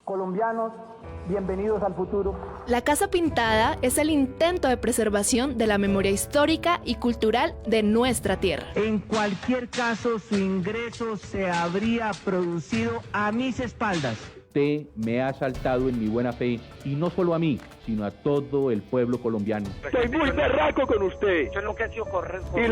Colombianos, bienvenidos al futuro. La Casa Pintada es el intento de preservación de la memoria histórica y cultural de nuestra tierra. En cualquier caso, su ingreso se habría producido a mis espaldas. Usted me ha asaltado en mi buena fe, y no solo a mí, sino a todo el pueblo colombiano. Estoy muy berraco con usted. Yo nunca he sido correcto. Y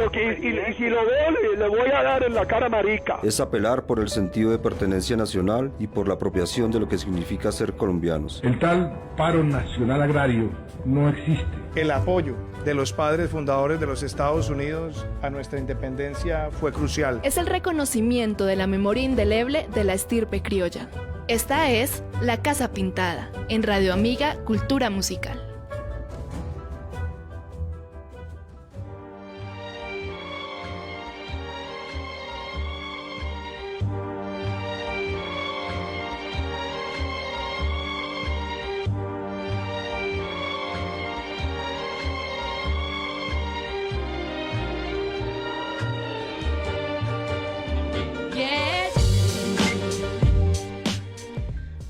si lo veo, le voy a dar en la cara marica. Es apelar por el sentido de pertenencia nacional y por la apropiación de lo que significa ser colombianos. El tal paro nacional agrario no existe. El apoyo de los padres fundadores de los Estados Unidos a nuestra independencia fue crucial. Es el reconocimiento de la memoria indeleble de la estirpe criolla. Esta es La Casa Pintada, en Radio Amiga Cultura Musical.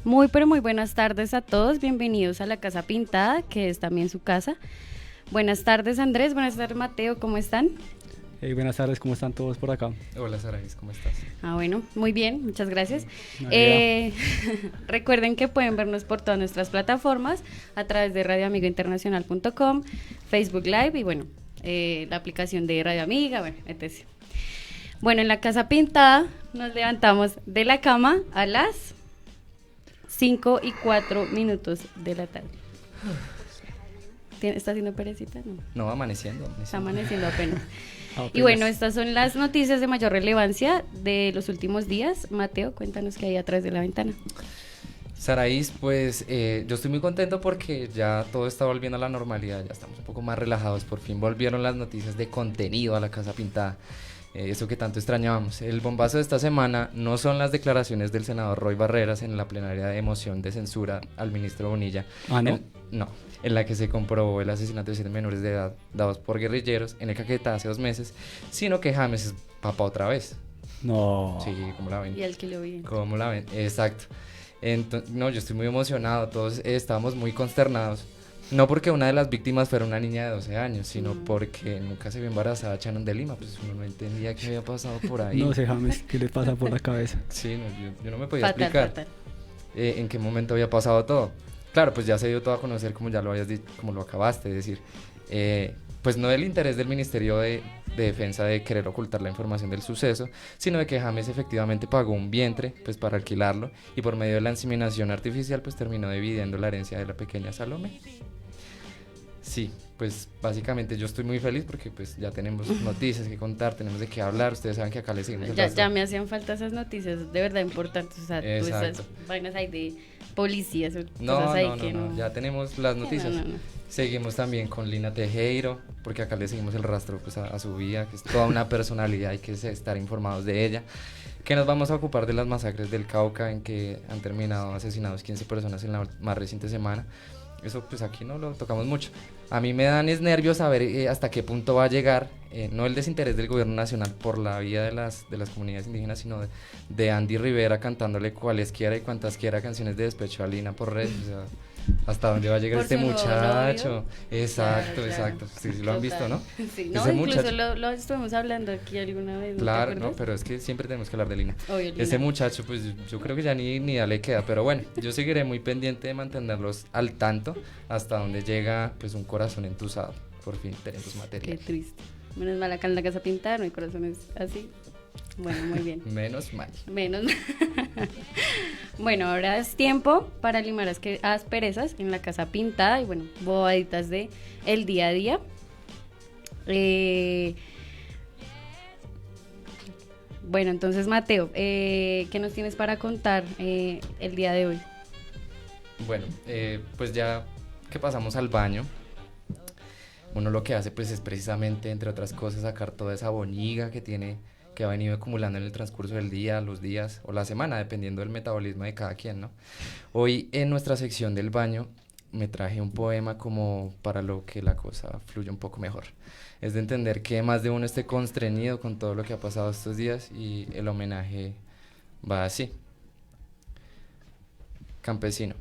Muy pero muy buenas tardes a todos, bienvenidos a La Casa Pintada, que es también su casa. Buenas tardes Andrés, buenas tardes Mateo, ¿cómo están? Buenas tardes, ¿cómo están todos por acá? Hola Saraís, ¿cómo estás? Bueno, muy bien, muchas gracias. Recuerden que pueden vernos por todas nuestras plataformas, a través de radioamigointernacional.com, Facebook Live y bueno, la aplicación de Radio Amiga, bueno, etc. Bueno, en La Casa Pintada nos levantamos de la cama a las 5:04 de la tarde. ¿Está haciendo perecita? No, amaneciendo. Está amaneciendo apenas. Y bueno, estas son las noticias de mayor relevancia de los últimos días. Mateo, cuéntanos qué hay atrás de la ventana. Saraís, pues yo estoy muy contento porque ya todo está volviendo a la normalidad, ya estamos un poco más relajados, por fin volvieron las noticias de contenido a La Casa Pintada. Eso que tanto extrañábamos. El bombazo de esta semana no son las declaraciones del senador Roy Barreras en la plenaria de moción de censura al ministro Bonilla. ¿Ah, no? En la que se comprobó el asesinato de 7 menores de edad dados por guerrilleros en el Caquetá hace 2 meses, sino que James es papá otra vez. No. Sí, ¿cómo la ven? Y el que lo vi. ¿Cómo la ven? Exacto. No, yo estoy muy emocionado, todos estábamos muy consternados. No porque una de las víctimas fuera una niña de 12 años, sino porque nunca se vio embarazada Shannon de Lima, pues uno no entendía qué había pasado por ahí. No sé, James, ¿qué le pasa por la cabeza? Sí, yo no me podía explicar en qué momento había pasado todo. Claro, pues ya se dio todo a conocer, como ya lo habías dicho, como lo acabaste de decir. Pues no del interés del Ministerio de Defensa de querer ocultar la información del suceso, sino de que James efectivamente pagó un vientre pues para alquilarlo y por medio de la inseminación artificial pues terminó dividiendo la herencia de la pequeña Salomé. Sí, pues básicamente yo estoy muy feliz porque pues ya tenemos noticias que contar, tenemos de qué hablar, ustedes saben que acá les seguimos. Ya me hacían falta esas noticias de verdad importantes, o sea, tú esas vainas ahí de policías, cosas ahí que no, ya tenemos las noticias. No. Seguimos también con Lina Tejero, porque acá le seguimos el rastro pues a su vida, que es toda una personalidad, hay que estar informados de ella. Que nos vamos a ocupar de las masacres del Cauca, en que han terminado asesinados 15 personas en la más reciente semana. Eso pues aquí no lo tocamos mucho. A mí me dan nervios saber hasta qué punto va a llegar, no el desinterés del gobierno nacional por la vida de las comunidades indígenas, sino de Andy Rivera cantándole cualesquiera y cuantasquiera canciones de despecho a Lina por redes. O sea, hasta dónde va a llegar este muchacho. Exacto. Sí, lo han visto, ¿no? Sí, no, incluso lo estuvimos hablando aquí alguna vez. Claro, no, pero es que siempre tenemos que hablar de Lina. Obvio, Lina. Ese muchacho, pues yo creo que ya ni le queda, pero bueno, yo seguiré muy pendiente de mantenerlos al tanto hasta donde llega pues un corazón entusado. Por fin tenemos material. Qué triste. Menos mal acá en La Casa Pintada no hay corazones así. Bueno, muy bien. Menos mal. Bueno, ahora es tiempo para limar asperezas en La Casa Pintada y bueno, bobaditas de el día a día. Bueno, entonces Mateo, ¿qué nos tienes para contar el día de hoy? Bueno, pues ya que pasamos al baño, uno lo que hace pues es precisamente, entre otras cosas, sacar toda esa boñiga que ha venido acumulando en el transcurso del día, los días o la semana, dependiendo del metabolismo de cada quien, ¿no? Hoy en nuestra sección del baño me traje un poema como para lo que la cosa fluya un poco mejor. Es de entender que más de uno esté constreñido con todo lo que ha pasado estos días y el homenaje va así. Campesino.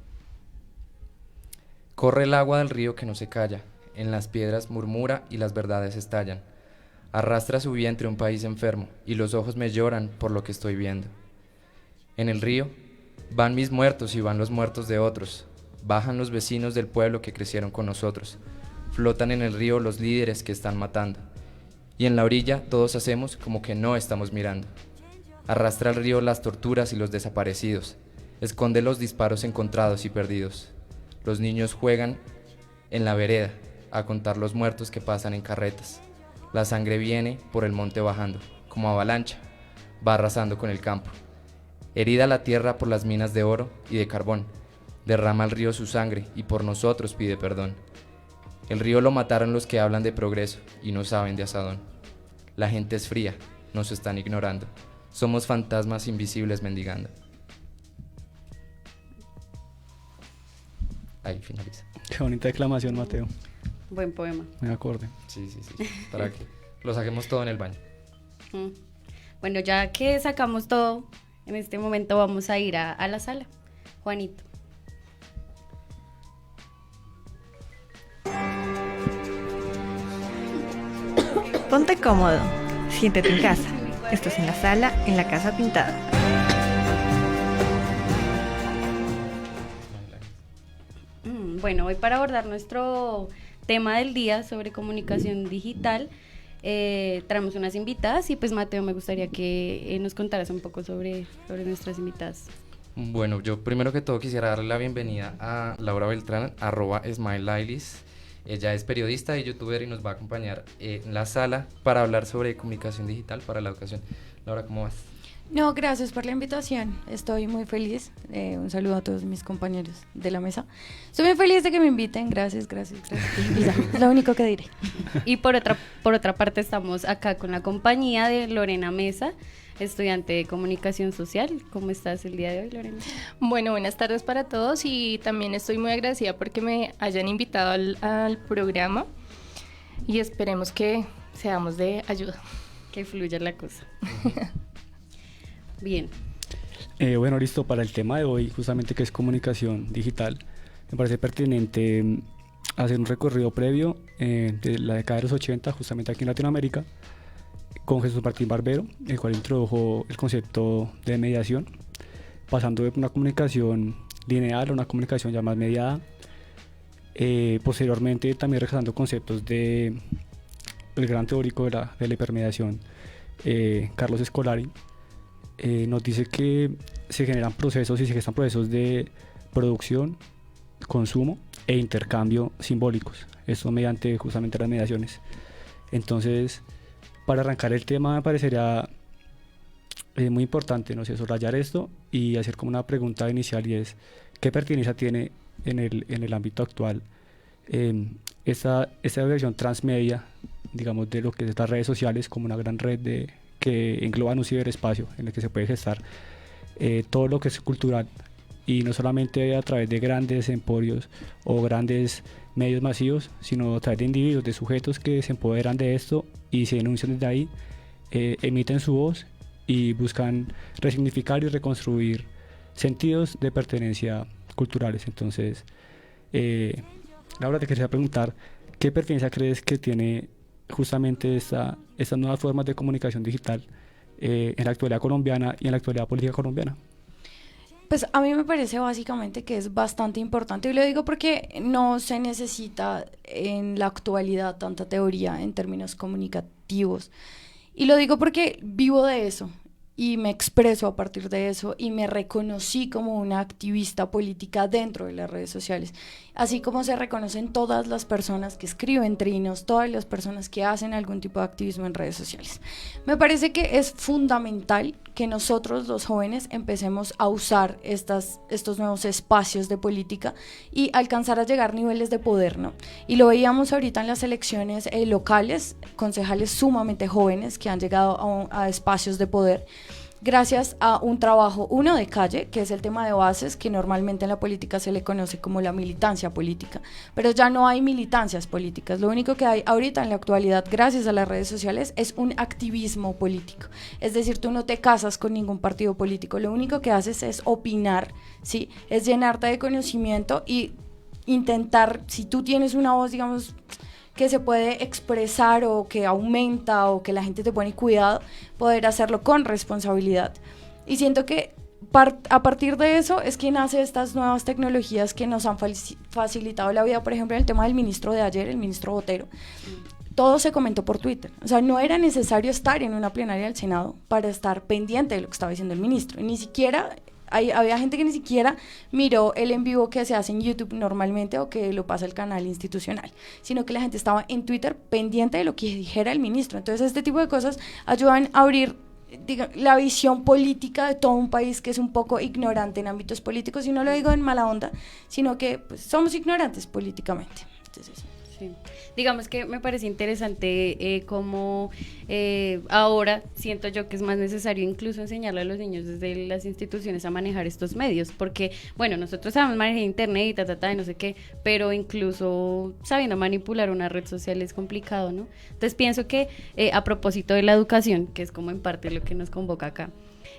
Corre el agua del río que no se calla, en las piedras murmura y las verdades estallan. Arrastra su vientre un país enfermo, y los ojos me lloran por lo que estoy viendo. En el río van mis muertos y van los muertos de otros, bajan los vecinos del pueblo que crecieron con nosotros, flotan en el río los líderes que están matando, y en la orilla todos hacemos como que no estamos mirando. Arrastra el río las torturas y los desaparecidos, esconde los disparos encontrados y perdidos. Los niños juegan en la vereda a contar los muertos que pasan en carretas. La sangre viene por el monte bajando, como avalancha, va arrasando con el campo. Herida la tierra por las minas de oro y de carbón, derrama el río su sangre y por nosotros pide perdón. El río lo mataron los que hablan de progreso y no saben de asadón. La gente es fría, nos están ignorando. Somos fantasmas invisibles mendigando. Ahí finaliza. Qué bonita declamación, Mateo. Buen poema. Muy acorde. Sí, para que lo saquemos todo en el baño. Bueno, ya que sacamos todo, en este momento vamos a ir a la sala. Juanito. Ponte cómodo, siéntete en casa. Estás en la sala, en la casa pintada. Bueno, hoy para abordar nuestro tema del día sobre comunicación digital, traemos unas invitadas y pues Mateo, me gustaría que nos contaras un poco sobre nuestras invitadas. Bueno, yo primero que todo quisiera darle la bienvenida a Laura Beltrán, @SmileLailis. Ella es periodista y youtuber y nos va a acompañar en la sala para hablar sobre comunicación digital para la educación. Laura, ¿cómo vas? No, gracias por la invitación, estoy muy feliz, un saludo a todos mis compañeros de la mesa, estoy muy feliz de que me inviten, gracias, y ya, es lo único que diré. Y por otra parte estamos acá con la compañía de Lorena Mesa, estudiante de comunicación social. ¿Cómo estás el día de hoy, Lorena? Bueno, buenas tardes para todos y también estoy muy agradecida porque me hayan invitado al programa y esperemos que seamos de ayuda. Que fluya la cosa. Bien. Bueno, listo, para el tema de hoy, justamente que es comunicación digital, me parece pertinente hacer un recorrido previo de la década de los 80, justamente aquí en Latinoamérica, con Jesús Martín Barbero, el cual introdujo el concepto de mediación, pasando de una comunicación lineal a una comunicación ya más mediada. Posteriormente también rescatando conceptos del gran teórico de la hipermediación, Carlos Scolari, nos dice que se generan procesos y se gestan procesos de producción, consumo e intercambio simbólicos, esto mediante justamente las mediaciones. Entonces, para arrancar el tema me parecería muy importante, no sé, subrayar esto y hacer como una pregunta inicial, y es ¿qué pertinencia tiene en el ámbito actual esta versión transmedia, digamos, de lo que es las redes sociales como una gran red que engloban un ciberespacio en el que se puede gestar todo lo que es cultural, y no solamente a través de grandes emporios o grandes medios masivos, sino a través de individuos, de sujetos que se empoderan de esto y se denuncian desde ahí, emiten su voz y buscan resignificar y reconstruir sentidos de pertenencia culturales. Entonces, Laura, te quería preguntar, ¿qué pertinencia crees que tiene justamente estas nuevas formas de comunicación digital en la actualidad colombiana y en la actualidad política colombiana? Pues a mí me parece básicamente que es bastante importante, y lo digo porque no se necesita en la actualidad tanta teoría en términos comunicativos, y lo digo porque vivo de eso y me expreso a partir de eso y me reconocí como una activista política dentro de las redes sociales, así como se reconocen todas las personas que escriben trinos, todas las personas que hacen algún tipo de activismo en redes sociales. Me parece que es fundamental que nosotros los jóvenes empecemos a usar estos nuevos espacios de política y alcanzar a llegar a niveles de poder, ¿no? Y lo veíamos ahorita en las elecciones locales, concejales sumamente jóvenes que han llegado a espacios de poder. gracias a un trabajo, uno de calle, que es el tema de bases, que normalmente en la política se le conoce como la militancia política, pero ya no hay militancias políticas, lo único que hay ahorita en la actualidad, gracias a las redes sociales, es un activismo político, es decir, tú no te casas con ningún partido político, lo único que haces es opinar, ¿sí? Es llenarte de conocimiento y intentar, si tú tienes una voz, digamos, que se puede expresar o que aumenta o que la gente te pone cuidado, poder hacerlo con responsabilidad. Y siento que a partir de eso es que nace estas nuevas tecnologías que nos han facilitado la vida. Por ejemplo, en el tema del ministro de ayer, el ministro Botero, todo se comentó por Twitter. O sea, no era necesario estar en una plenaria del Senado para estar pendiente de lo que estaba diciendo el ministro. Y ni siquiera... había gente que ni siquiera miró el en vivo que se hace en YouTube normalmente o que lo pasa el canal institucional, sino que la gente estaba en Twitter pendiente de lo que dijera el ministro. Entonces este tipo de cosas ayudan a abrir la visión política de todo un país que es un poco ignorante en ámbitos políticos, y no lo digo en mala onda, sino que pues, somos ignorantes políticamente. Entonces, sí. Digamos que me parece interesante cómo ahora siento yo que es más necesario incluso enseñarle a los niños desde las instituciones a manejar estos medios, porque bueno, nosotros sabemos manejar internet y y no sé qué, pero incluso sabiendo manipular una red social es complicado, ¿no? Entonces pienso que a propósito de la educación, que es como en parte lo que nos convoca acá,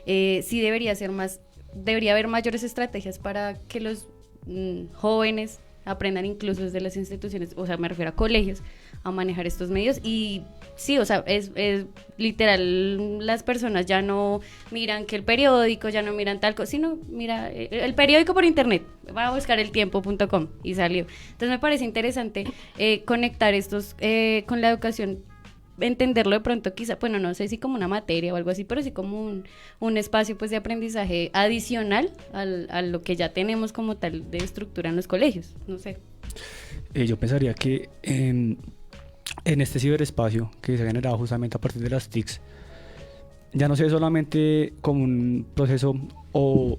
sí debería haber mayores estrategias para que los jóvenes aprendan incluso desde las instituciones, o sea, me refiero a colegios, a manejar estos medios. Y sí, o sea, es literal, las personas ya no miran que el periódico, ya no miran tal cosa, sino mira el periódico por internet, va a buscar eltiempo.com y salió. Entonces me parece interesante conectar estos con la educación, entenderlo de pronto quizá, bueno, no sé si como una materia o algo así, pero sí como un espacio pues de aprendizaje adicional a lo que ya tenemos como tal de estructura en los colegios, no sé. Yo pensaría que en este ciberespacio que se ha generado justamente a partir de las TICs, ya no sea solamente como un proceso o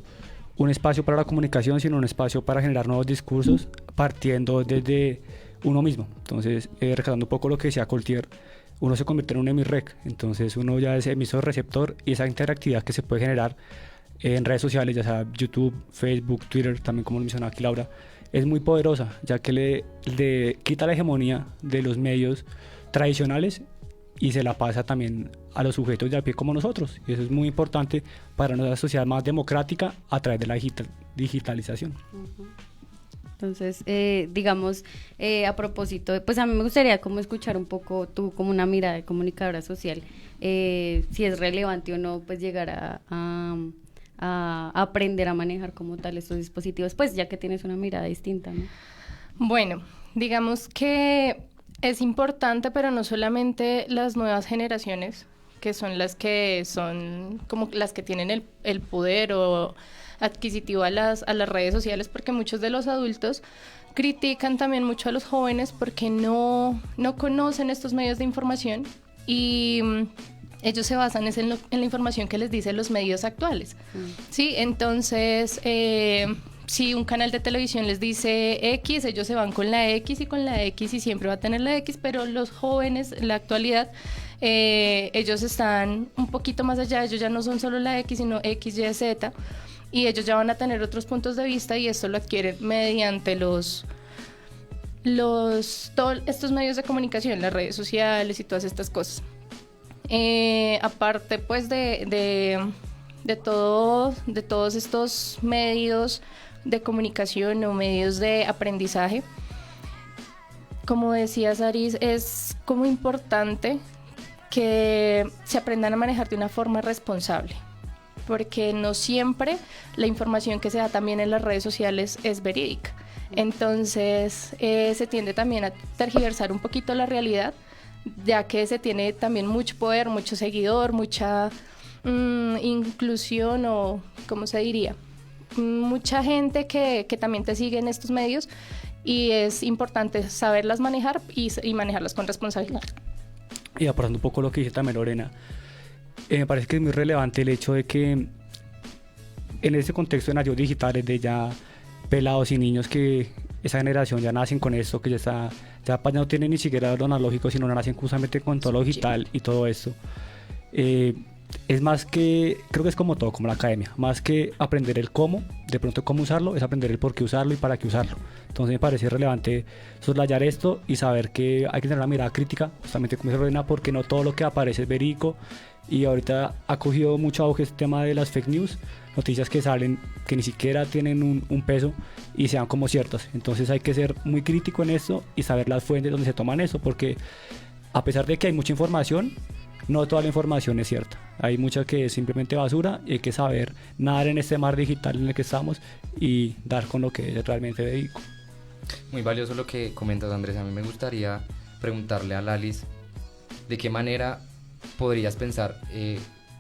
un espacio para la comunicación, sino un espacio para generar nuevos discursos partiendo desde uno mismo. Entonces, recordando un poco lo que decía Coltier, uno se convierte en un emisrec, entonces uno ya es emisor, receptor, y esa interactividad que se puede generar en redes sociales, ya sea YouTube, Facebook, Twitter, también como lo mencionaba aquí Laura, es muy poderosa, ya que le quita la hegemonía de los medios tradicionales y se la pasa también a los sujetos de a pie como nosotros, y eso es muy importante para una sociedad más democrática a través de la digitalización. Uh-huh. Entonces, digamos, a propósito, pues a mí me gustaría como escuchar un poco tú como una mirada de comunicadora social, si es relevante o no, pues llegar a aprender a manejar como tal estos dispositivos, pues ya que tienes una mirada distinta, ¿no? Bueno, digamos que es importante, pero no solamente las nuevas generaciones, que son las que son como las que tienen el poder o adquisitivo a las redes sociales, porque muchos de los adultos critican también mucho a los jóvenes porque no conocen estos medios de información y ellos se basan en la información que les dicen los medios actuales. Sí, entonces si un canal de televisión les dice X, ellos se van con la X y con la X y siempre va a tener la X, pero los jóvenes en la actualidad ellos están un poquito más allá, ellos ya no son solo la X sino X, Y, Z, y ellos ya van a tener otros puntos de vista y esto lo adquieren mediante todos estos medios de comunicación, las redes sociales y todas estas cosas. Aparte pues de todos estos medios de comunicación o medios de aprendizaje, como decía Saris, es como importante que se aprendan a manejar de una forma responsable, porque no siempre la información que se da también en las redes sociales es verídica. Entonces se tiende también a tergiversar un poquito la realidad, ya que se tiene también mucho poder, mucho seguidor, mucha inclusión o, ¿cómo se diría? Mucha gente que también te sigue en estos medios y es importante saberlas manejar y manejarlas con responsabilidad. Y aportando un poco lo que dice también Lorena, me parece que es muy relevante el hecho de que en este contexto de nativos digitales, de ya pelados y niños que esa generación ya nacen con esto, que ya no tienen ni siquiera lo analógico, sino nacen justamente con todo lo digital y todo esto, es más que, creo que es como todo, como la academia, más que aprender el cómo, de pronto cómo usarlo, es aprender el por qué usarlo y para qué usarlo. Entonces me parece relevante soslayar esto y saber que hay que tener una mirada crítica, justamente como dice Lorena, porque no todo lo que aparece es verídico, y ahorita ha cogido mucho auge este tema de las fake news, noticias que salen que ni siquiera tienen un peso y sean como ciertas. Entonces hay que ser muy crítico en esto y saber las fuentes donde se toman eso, porque a pesar de que hay mucha información, no toda la información es cierta. Hay mucha que es simplemente basura y hay que saber nadar en este mar digital en el que estamos y dar con lo que es realmente verídico. Muy valioso lo que comentas, Andrés. A mí me gustaría preguntarle a Lalis de qué manera podrías pensar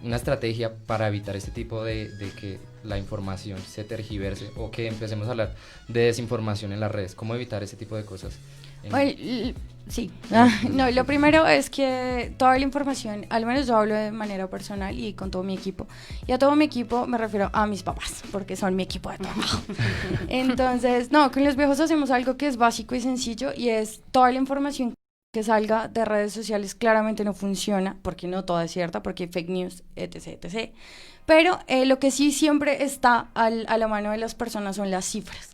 una estrategia para evitar este tipo de que la información se tergiverse o que empecemos a hablar de desinformación en las redes. ¿Cómo evitar ese tipo de cosas? Sí, no, lo primero es que toda la información, al menos yo hablo de manera personal y con todo mi equipo, y a todo mi equipo me refiero a mis papás, porque son mi equipo de trabajo. Entonces, no, con los viejos hacemos algo que es básico y sencillo, y es toda la información que salga de redes sociales claramente no funciona, porque no toda es cierta, porque hay fake news, etc, etc. Pero lo que sí siempre está a la mano de las personas son las cifras.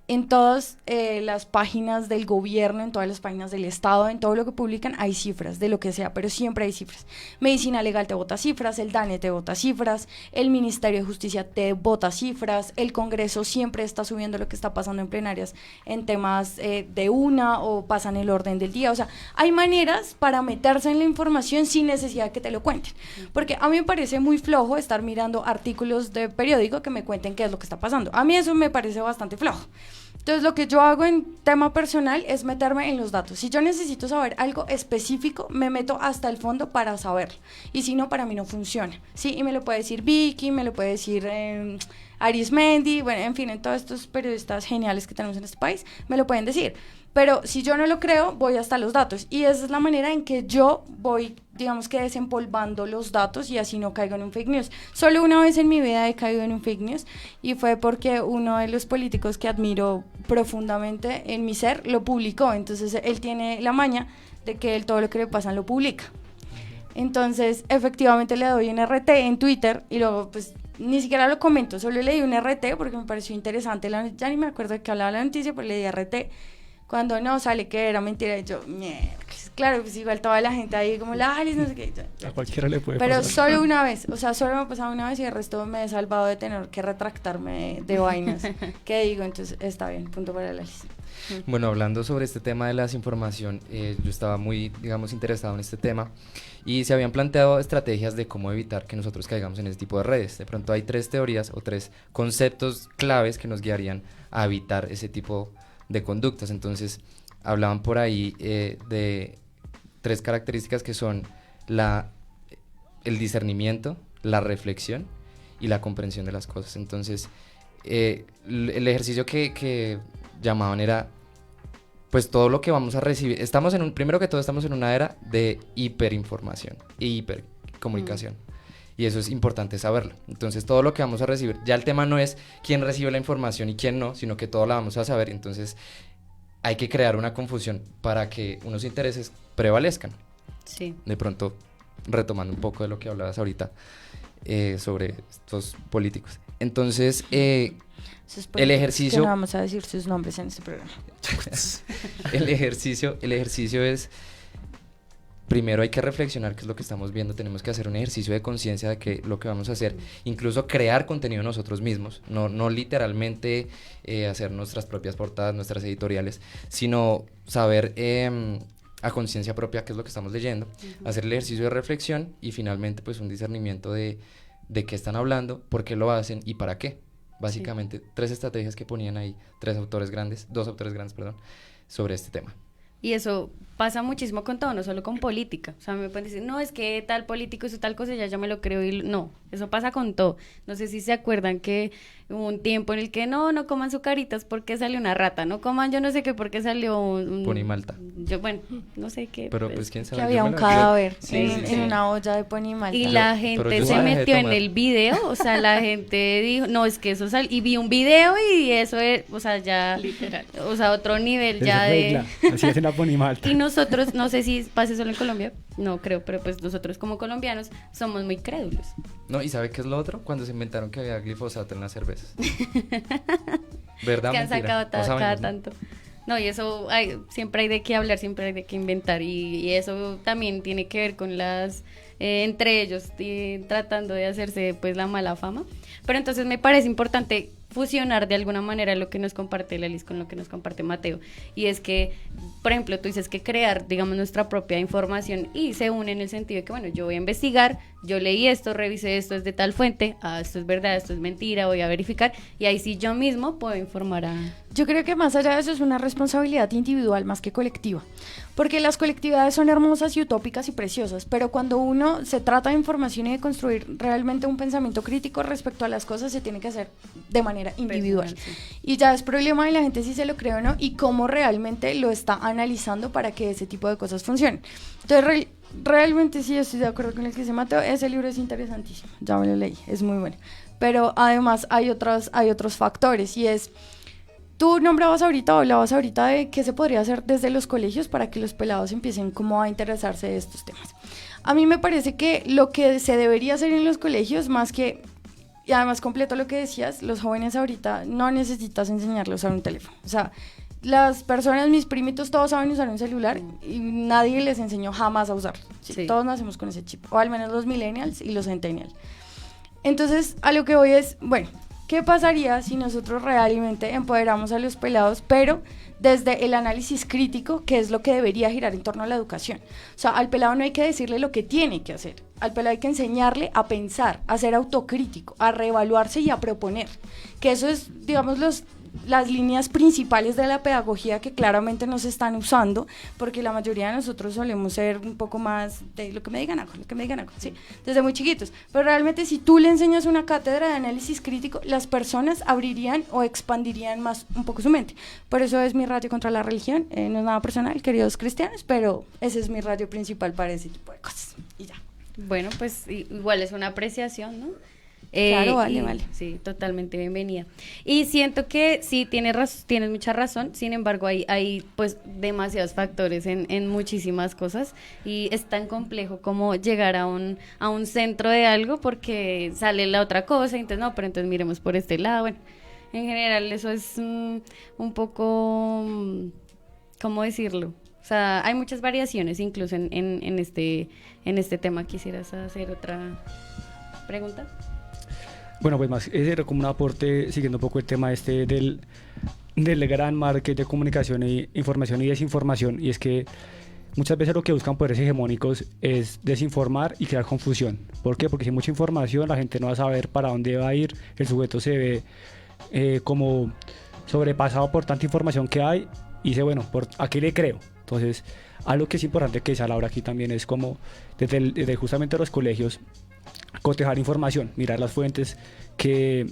En todas las páginas del gobierno, en todas las páginas del Estado, en todo lo que publican hay cifras de lo que sea, pero siempre hay cifras. Medicina Legal te bota cifras, el DANE te bota cifras, el Ministerio de Justicia te bota cifras, el Congreso siempre está subiendo lo que está pasando en plenarias en temas de una o pasan el orden del día. O sea, hay maneras para meterse en la información sin necesidad de que te lo cuenten. Porque a mí me parece muy flojo estar mirando artículos de periódico que me cuenten qué es lo que está pasando. A mí eso me parece bastante flojo. Entonces, lo que yo hago en tema personal es meterme en los datos. Si yo necesito saber algo específico, me meto hasta el fondo para saberlo. Y si no, para mí no funciona. Sí, y me lo puede decir Vicky, me lo puede decir Arismendi, bueno, en fin, en todos estos periodistas geniales que tenemos en este país, me lo pueden decir. Pero si yo no lo creo, voy hasta los datos. Y esa es la manera en que yo voy, digamos que desempolvando los datos y así no caigo en un fake news. Solo una vez en mi vida he caído en un fake news y fue porque uno de los políticos que admiro profundamente en mi ser lo publicó. Entonces él tiene la maña de que él todo lo que le pasa lo publica. Entonces efectivamente le doy un RT en Twitter y luego pues ni siquiera lo comento, solo le di un RT porque me pareció interesante. Ya ni me acuerdo de qué hablaba la noticia, pero le di RT. Cuando no, sale que era mentira, y yo, claro, pues igual toda la gente ahí como la Alice, no sé qué. A cualquiera le puede pero pasar. solo una vez, o sea, solo me ha pasado una vez y el resto me he salvado de tener que retractarme de vainas. ¿Qué digo? Entonces, está bien, punto para la Alice. Bueno, hablando sobre este tema de la desinformación, yo estaba muy, digamos, interesado en este tema y se habían planteado estrategias de cómo evitar que nosotros caigamos en este tipo de redes. De pronto hay 3 teorías o 3 conceptos claves que nos guiarían a evitar ese tipo de conductas. Entonces hablaban por ahí de 3 características que son el discernimiento, la reflexión y la comprensión de las cosas. Entonces el ejercicio que llamaban era pues todo lo que vamos a recibir. Primero que todo estamos en una era de hiperinformación e hipercomunicación. Y eso es importante saberlo. Entonces todo lo que vamos a recibir, ya el tema no es quién recibe la información y quién no, sino que todo la vamos a saber. Entonces hay que crear una confusión para que unos intereses prevalezcan. Sí. De pronto, retomando un poco de lo que hablabas ahorita sobre estos políticos. Entonces, el ejercicio... Que no vamos a decir sus nombres en este programa. el ejercicio es... Primero hay que reflexionar qué es lo que estamos viendo, tenemos que hacer un ejercicio de conciencia de que lo que vamos a hacer, incluso crear contenido nosotros mismos, no literalmente hacer nuestras propias portadas, nuestras editoriales, sino saber a conciencia propia qué es lo que estamos leyendo, hacer el ejercicio de reflexión y finalmente pues un discernimiento de qué están hablando, por qué lo hacen y para qué. Básicamente 3 estrategias que ponían ahí 2 autores grandes, sobre este tema. Y eso pasa muchísimo con todo, no solo con política. O sea, me pueden decir, no, es que tal político hizo tal cosa y ya me lo creo. Y no, eso pasa con todo. No sé si se acuerdan que hubo un tiempo en el que no coman sucaritas porque salió una rata, no coman yo no sé qué porque salió un Ponimalta. Bueno, no sé qué. Pero pues quién sabe. Que había un cadáver en una olla de Ponimalta. Y la gente se metió en el video, o sea, la gente dijo, no, es que eso y vi un video y eso es, o sea, ya... Literal. O sea, otro nivel Es ya regla. de... Así es en la poní mal. Y nosotros, no sé si pase solo en Colombia, no creo, pero pues nosotros como colombianos somos muy crédulos. No, ¿y sabe qué es lo otro? Cuando se inventaron que había glifosato en las cervezas. ¿Verdad? Que han mentira? sacado cada tanto. No, y eso siempre hay de qué hablar, siempre hay de qué inventar, y eso también tiene que ver con las entre ellos tratando de hacerse pues la mala fama. Pero entonces me parece importante fusionar de alguna manera lo que nos comparte Lelis con lo que nos comparte Mateo, y es que, por ejemplo, tú dices que crear, digamos, nuestra propia información, y se une en el sentido de que, bueno, yo voy a investigar, yo leí esto, revisé esto, es de tal fuente, esto es verdad, esto es mentira, voy a verificar, y ahí sí yo mismo puedo informar a... Yo creo que más allá de eso es una responsabilidad individual más que colectiva, porque las colectividades son hermosas y utópicas y preciosas, pero cuando uno se trata de información y de construir realmente un pensamiento crítico respecto a las cosas, se tiene que hacer de manera individual. Personal, sí. Y ya es problema de la gente si se lo cree o no y cómo realmente lo está analizando para que ese tipo de cosas funcionen. Entonces, realmente sí estoy de acuerdo con el que dice Mateo, ese libro es interesantísimo, ya me lo leí, es muy bueno. Pero además hay otros factores, y es... Tú hablabas ahorita de qué se podría hacer desde los colegios para que los pelados empiecen como a interesarse de estos temas. A mí me parece que lo que se debería hacer en los colegios, más que, y además completo lo que decías, los jóvenes ahorita no necesitas enseñarles a usar un teléfono. O sea, las personas, mis primitos, todos saben usar un celular y nadie les enseñó jamás a usarlo. Sí. Todos nacemos con ese chip, o al menos los millennials y los centennials. Entonces, a lo que voy es, bueno... ¿Qué pasaría si nosotros realmente empoderamos a los pelados, pero desde el análisis crítico, que es lo que debería girar en torno a la educación? O sea, al pelado no hay que decirle lo que tiene que hacer, al pelado hay que enseñarle a pensar, a ser autocrítico, a reevaluarse y a proponer, que eso es, digamos, las líneas principales de la pedagogía que claramente no se están usando, porque la mayoría de nosotros solemos ser un poco más de lo que me digan algo, sí, desde muy chiquitos, pero realmente si tú le enseñas una cátedra de análisis crítico, las personas abrirían o expandirían más un poco su mente. Por eso es mi rayo contra la religión, no es nada personal, queridos cristianos, pero ese es mi rayo principal para ese tipo de cosas, y ya. Bueno, pues igual es una apreciación, ¿no? Claro, vale. Sí, totalmente bienvenida. Y siento que sí, tienes mucha razón, sin embargo hay pues demasiados factores en muchísimas cosas, y es tan complejo como llegar a un centro de algo porque sale la otra cosa, entonces no, pero entonces miremos por este lado. Bueno, en general eso es un poco, ¿cómo decirlo? O sea, hay muchas variaciones incluso en este tema. ¿Quisieras hacer otra pregunta? Bueno, pues más, ese era como un aporte, siguiendo un poco el tema del gran market de comunicación e información y desinformación, y es que muchas veces lo que buscan poderes hegemónicos es desinformar y crear confusión. ¿Por qué? Porque si hay mucha información, la gente no va a saber para dónde va a ir, el sujeto se ve como sobrepasado por tanta información que hay, y dice, bueno, ¿a qué le creo? Entonces, algo que es importante que se habla aquí también es como desde justamente los colegios, cotejar información, mirar las fuentes que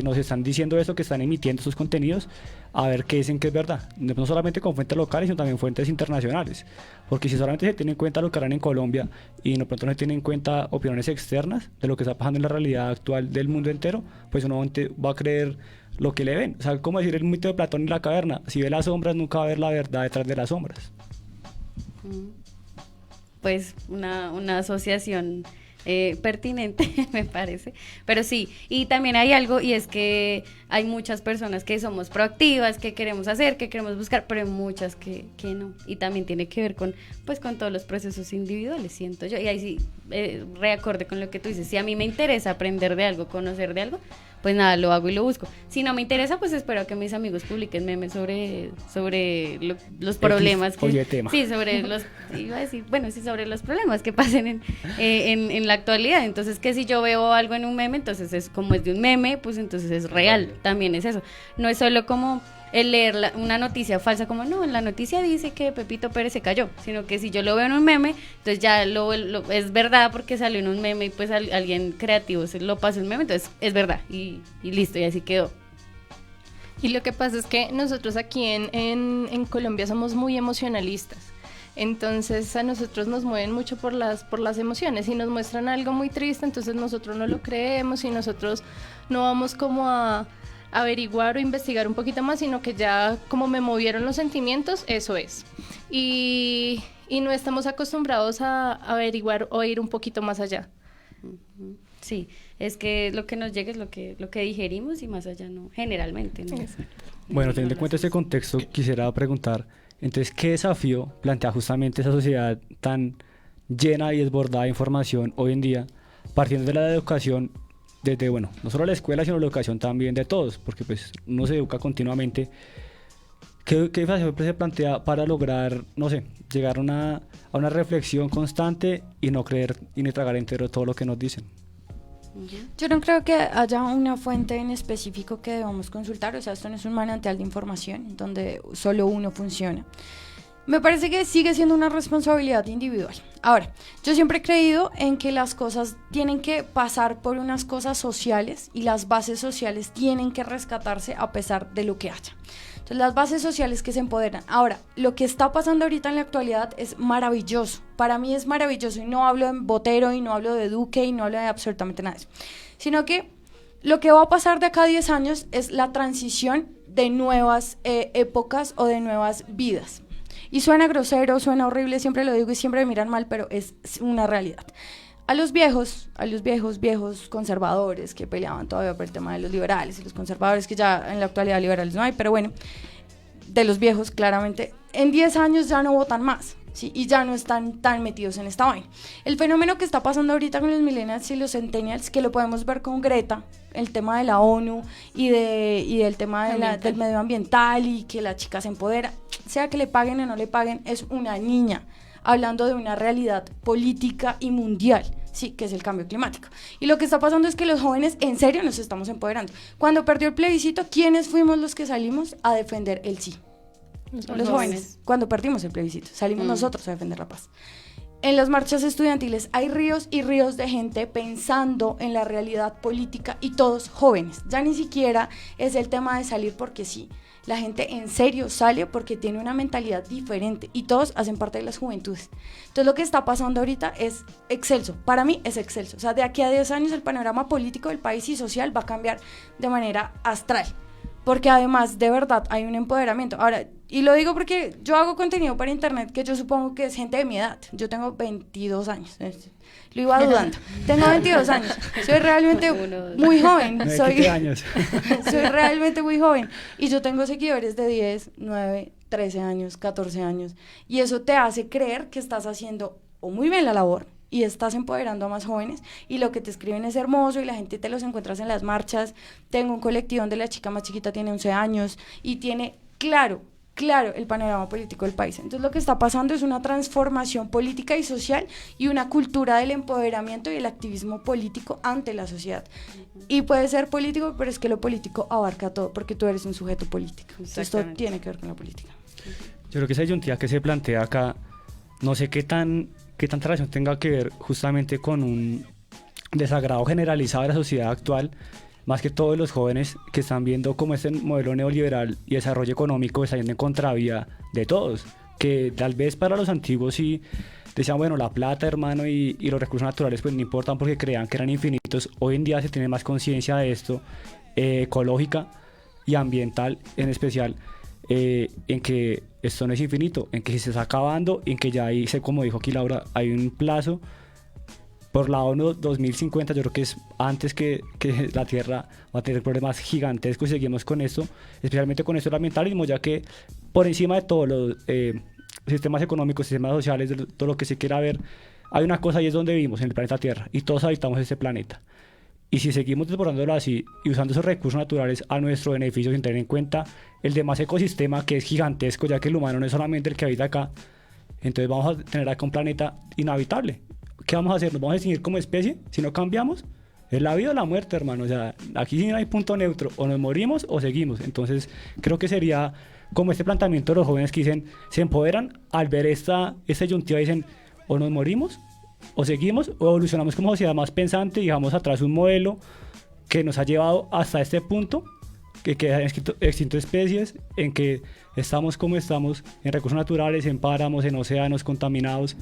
nos están diciendo eso, que están emitiendo sus contenidos, a ver qué dicen que es verdad, no solamente con fuentes locales, sino también fuentes internacionales, porque si solamente se tiene en cuenta lo que harán en Colombia y de pronto no se tiene en cuenta opiniones externas de lo que está pasando en la realidad actual del mundo entero, pues uno va a creer lo que le ven. O sea, como decir el mito de Platón y la caverna, si ve las sombras nunca va a ver la verdad detrás de las sombras. Pues una asociación pertinente, me parece, pero sí, y también hay algo, y es que hay muchas personas que somos proactivas, que queremos hacer, que queremos buscar, pero hay muchas que no, y también tiene que ver con todos los procesos individuales, siento yo, y ahí sí, reacorde con lo que tú dices, si a mí me interesa aprender de algo, conocer de algo, pues nada, lo hago y lo busco. Si no me interesa, pues espero a que mis amigos publiquen memes sobre los problemas sí, sobre los problemas que pasen en la actualidad. Entonces, que si yo veo algo en un meme, entonces es como es de un meme, pues entonces es real, también es eso. No es solo como el leer una noticia falsa, como no, en la noticia dice que Pepito Pérez se cayó, sino que si yo lo veo en un meme, entonces ya es verdad porque salió en un meme y pues alguien creativo se lo pasó en un meme, entonces es verdad y listo, y así quedó. Y lo que pasa es que nosotros aquí en Colombia somos muy emocionalistas. Entonces a nosotros nos mueven mucho por las emociones. Si nos muestran algo muy triste, entonces nosotros no lo creemos y nosotros no vamos como a averiguar o investigar un poquito más, sino que ya como me movieron los sentimientos, eso es. Y no estamos acostumbrados a averiguar o ir un poquito más allá. Sí, es que lo que nos llega es lo que digerimos y más allá no, generalmente. ¿No? Bueno, teniendo en cuenta este contexto, quisiera preguntar, entonces, ¿qué desafío plantea justamente esa sociedad tan llena y desbordada de información hoy en día, partiendo de la educación, desde, bueno, no solo la escuela, sino la educación también de todos, porque pues uno se educa continuamente? ¿Qué desafío se plantea para lograr, no sé, llegar a una reflexión constante y no creer y ni tragar entero todo lo que nos dicen? Yo no creo que haya una fuente en específico que debamos consultar, o sea, esto no es un manantial de información donde solo uno funciona. Me parece que sigue siendo una responsabilidad individual. Ahora, yo siempre he creído en que las cosas tienen que pasar por unas cosas sociales y las bases sociales tienen que rescatarse a pesar de lo que haya. Entonces, las bases sociales que se empoderan. Ahora, lo que está pasando ahorita en la actualidad es maravilloso. Para mí es maravilloso y no hablo de Botero y no hablo de Duque y no hablo de absolutamente nada de eso. Sino que lo que va a pasar de acá a 10 años es la transición de nuevas épocas o de nuevas vidas. Y suena grosero, suena horrible, siempre lo digo y siempre me miran mal, pero es una realidad. A los viejos conservadores que peleaban todavía por el tema de los liberales y los conservadores, que ya en la actualidad liberales no hay, pero bueno, de los viejos claramente, en 10 años ya no votan más, ¿sí? Y ya no están tan metidos en esta vaina. El fenómeno que está pasando ahorita con los millennials y los centennials, que lo podemos ver con Greta, el tema de la ONU y del tema del medio ambiental y que la chica se empodera, sea que le paguen o no le paguen, es una niña hablando de una realidad política y mundial, sí, que es el cambio climático. Y lo que está pasando es que los jóvenes en serio nos estamos empoderando. Cuando perdió el plebiscito, ¿quiénes fuimos los que salimos a defender el sí? Los jóvenes. Cuando perdimos el plebiscito, salimos nosotros a defender la paz. En las marchas estudiantiles hay ríos y ríos de gente pensando en la realidad política y todos jóvenes. Ya ni siquiera es el tema de salir porque sí. La gente en serio sale porque tiene una mentalidad diferente y todos hacen parte de las juventudes. Entonces lo que está pasando ahorita es excelso, para mí es excelso. O sea, de aquí a 10 años el panorama político del país y social va a cambiar de manera astral, porque además de verdad hay un empoderamiento. Ahora, y lo digo porque yo hago contenido para internet que yo supongo que es gente de mi edad. Yo tengo 22 años. Lo iba dudando. Tengo 22 años. Soy realmente muy joven. Soy realmente muy joven. Y yo tengo seguidores de 10, 9, 13 años, 14 años. Y eso te hace creer que estás haciendo o muy bien la labor y estás empoderando a más jóvenes. Y lo que te escriben es hermoso y la gente te los encuentras en las marchas. Tengo un colectivo donde la chica más chiquita tiene 11 años y tiene claro el panorama político del país. Entonces lo que está pasando es una transformación política y social y una cultura del empoderamiento y el activismo político ante la sociedad. Y puede ser político, pero es que lo político abarca todo, porque tú eres un sujeto político. Esto tiene que ver con la política. Yo creo que esa disyuntiva que se plantea acá, no sé qué tanta relación tenga que ver justamente con un desagrado generalizado de la sociedad actual, más que todos los jóvenes que están viendo cómo este modelo neoliberal y desarrollo económico está yendo en contravía de todos, que tal vez para los antiguos sí decían, bueno, la plata, hermano, y los recursos naturales pues no importan porque creían que eran infinitos. Hoy en día se tiene más conciencia de esto, ecológica y ambiental en especial, en que esto no es infinito, en que se está acabando, en que ya hay, como dijo aquí Laura, hay un plazo por la ONU 2050, yo creo que es antes que la Tierra va a tener problemas gigantescos y seguimos con esto, especialmente con esto del ambientalismo, ya que por encima de todos los sistemas económicos, sistemas sociales, de todo lo que se quiera ver, hay una cosa y es donde vivimos, en el planeta Tierra, y todos habitamos este planeta. Y si seguimos desbordándolo así y usando esos recursos naturales a nuestro beneficio sin tener en cuenta el demás ecosistema que es gigantesco, ya que el humano no es solamente el que habita acá, entonces vamos a tener acá un planeta inhabitable. ¿Qué vamos a hacer? ¿Nos vamos a extinguir como especie si no cambiamos? Es la vida o la muerte, hermano. O sea, aquí sí no hay punto neutro. O nos morimos o seguimos. Entonces, creo que sería como este planteamiento de los jóvenes que dicen, se empoderan al ver esta disyuntiva, dicen, o nos morimos o seguimos o evolucionamos como sociedad más pensante y dejamos atrás un modelo que nos ha llevado hasta este punto, que quedan extintas especies, en que estamos como estamos, en recursos naturales, en páramos, en océanos contaminados.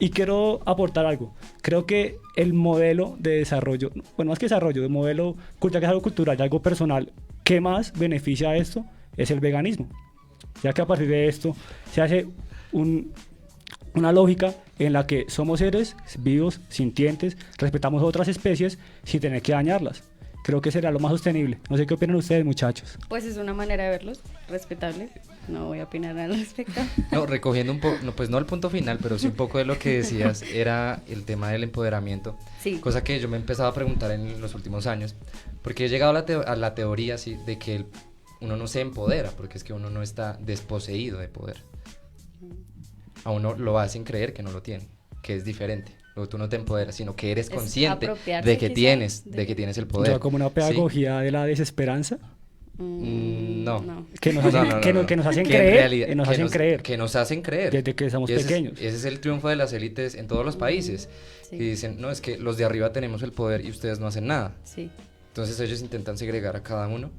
Y quiero aportar algo. Creo que el modelo de desarrollo, bueno, más que desarrollo, el modelo cultural, que es algo cultural y algo personal, que más beneficia a esto es el veganismo. Ya que a partir de esto se hace una lógica en la que somos seres vivos, sintientes, respetamos otras especies sin tener que dañarlas. Creo que será lo más sostenible. No sé qué opinan ustedes, muchachos. Pues es una manera de verlos, respetable. No voy a opinar al respecto. No, recogiendo un poco, no, pues no el punto final, pero sí un poco de lo que decías, era el tema del empoderamiento. Sí. Cosa que yo me he empezado a preguntar en los últimos años, porque he llegado a la teoría sí, de que uno no se empodera, porque es que uno no está desposeído de poder. A uno lo hacen creer que no lo tiene, que es diferente. Luego tú no te empoderas, sino que eres consciente de que tienes el poder. Como una pedagogía de la desesperanza. No. Que nos hacen creer. Que nos hacen creer. Desde que somos pequeños. Ese es el triunfo de las élites en todos los países. Sí. Y dicen, no, es que los de arriba tenemos el poder y ustedes no hacen nada. Sí. Entonces ellos intentan segregar a cada uno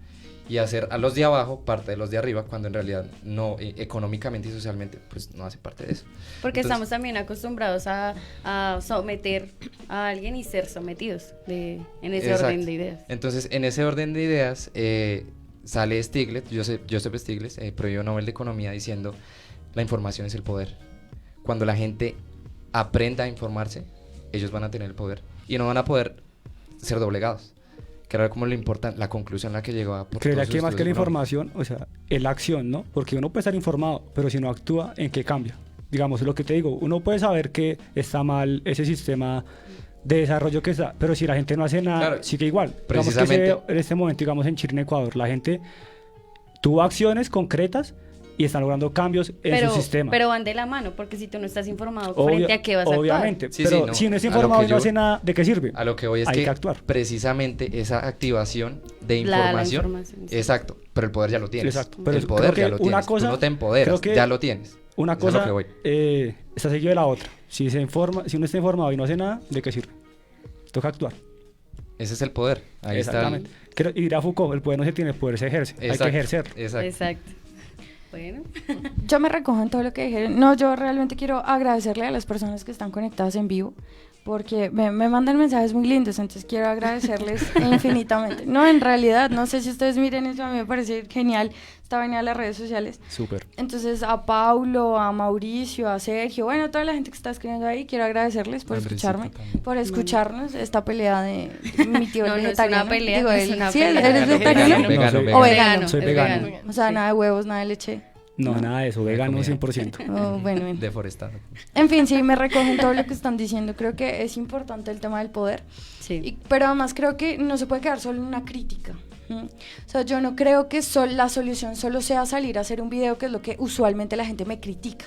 y hacer a los de abajo parte de los de arriba, cuando en realidad no, económicamente y socialmente, pues no hace parte de eso. Porque estamos también acostumbrados a someter a alguien y ser sometidos en ese orden de ideas. Entonces, en ese orden de ideas sale Stiglitz, Joseph Stiglitz, premio Nobel de Economía, diciendo: la información es el poder. Cuando la gente aprenda a informarse, ellos van a tener el poder y no van a poder ser doblegados. Que era como lo importante, la conclusión a la que llegaba. Creería que más que la información, o sea, es la acción, ¿no? Porque uno puede estar informado, pero si no actúa, ¿en qué cambia? Digamos, lo que te digo, uno puede saber que está mal ese sistema de desarrollo que está, pero si la gente no hace nada, claro, sigue igual. Precisamente. Digamos que en este momento, digamos en Chile, en Ecuador, la gente tuvo acciones concretas y están logrando cambios en su sistema. Pero van de la mano, porque si tú no estás informado, ¿frente a qué vas a actuar? Obviamente, pero si no es informado y no hace nada, ¿de qué sirve? A lo que voy es que actuar. Precisamente esa activación de información, sí. Exacto, pero el poder ya lo tienes. Exacto, pero el poder ya lo tienes. Tú no te empoderas, ya lo tienes. Una cosa está seguido de la otra. Si uno está informado y no hace nada, ¿de qué sirve? Toca actuar. Ese es el poder. Ahí exactamente. Y dirá Foucault, el poder no se tiene, el poder se ejerce. Exacto. Hay que ejercer. Exacto. Bueno. Yo me recojo en todo lo que dijeron. No, yo realmente quiero agradecerle a las personas que están conectadas en vivo, porque me mandan mensajes muy lindos, entonces quiero agradecerles infinitamente. No, en realidad, no sé si ustedes miren eso, a mí me parece genial esta vaina de las redes sociales. Súper. Entonces a Paulo, a Mauricio, a Sergio, bueno, toda la gente que está escribiendo ahí, quiero agradecerles por escucharme, por escucharnos esta pelea de mi tío no, vegetariano. No es una pelea, digo, no es una ¿sí, pelea. ¿Eres vegetariano? Vegano. ¿O vegano? Soy vegano. O sea, nada de huevos, nada de leche. No, nada de eso, vegano 100%. Bueno. Deforestado. En fin, sí, me recogen todo lo que están diciendo. Creo que es importante el tema del poder. Sí. Pero además creo que no se puede quedar solo en una crítica. O sea, yo no creo que la solución solo sea salir a hacer un video, que es lo que usualmente la gente me critica.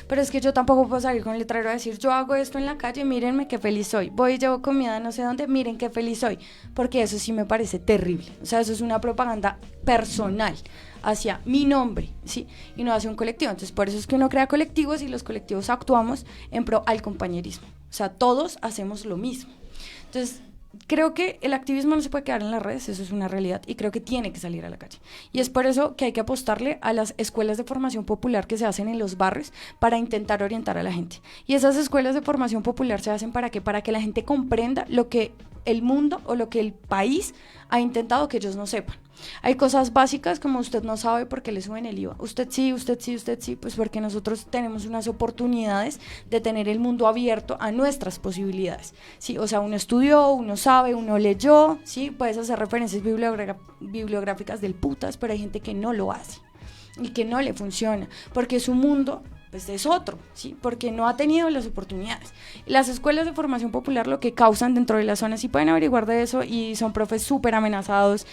Pero es que yo tampoco puedo salir con el letrero a decir: yo hago esto en la calle, mírenme qué feliz soy. Voy y llevo comida no sé dónde, miren qué feliz soy. Porque eso sí me parece terrible. O sea, eso es una propaganda personal hacia mi nombre, ¿sí? Y no hacia un colectivo. Entonces, por eso es que uno crea colectivos y los colectivos actuamos en pro al compañerismo. O sea, todos hacemos lo mismo. Entonces, creo que el activismo no se puede quedar en las redes, eso es una realidad, y creo que tiene que salir a la calle. Y es por eso que hay que apostarle a las escuelas de formación popular que se hacen en los barrios para intentar orientar a la gente. Y esas escuelas de formación popular se hacen ¿para qué? Para que la gente comprenda lo que el mundo o lo que el país ha intentado que ellos no sepan. Hay cosas básicas como usted no sabe por qué le suben el IVA. Usted sí, pues porque nosotros tenemos unas oportunidades de tener el mundo abierto a nuestras posibilidades. Sí, o sea, uno estudió, uno sabe, uno leyó, sí, puedes hacer referencias bibliográficas del putas, pero hay gente que no lo hace y que no le funciona, porque su mundo pues es otro, ¿sí? Porque no ha tenido las oportunidades. Las escuelas de formación popular lo que causan dentro de las zonas, sí pueden averiguar de eso, y son profes súper amenazados.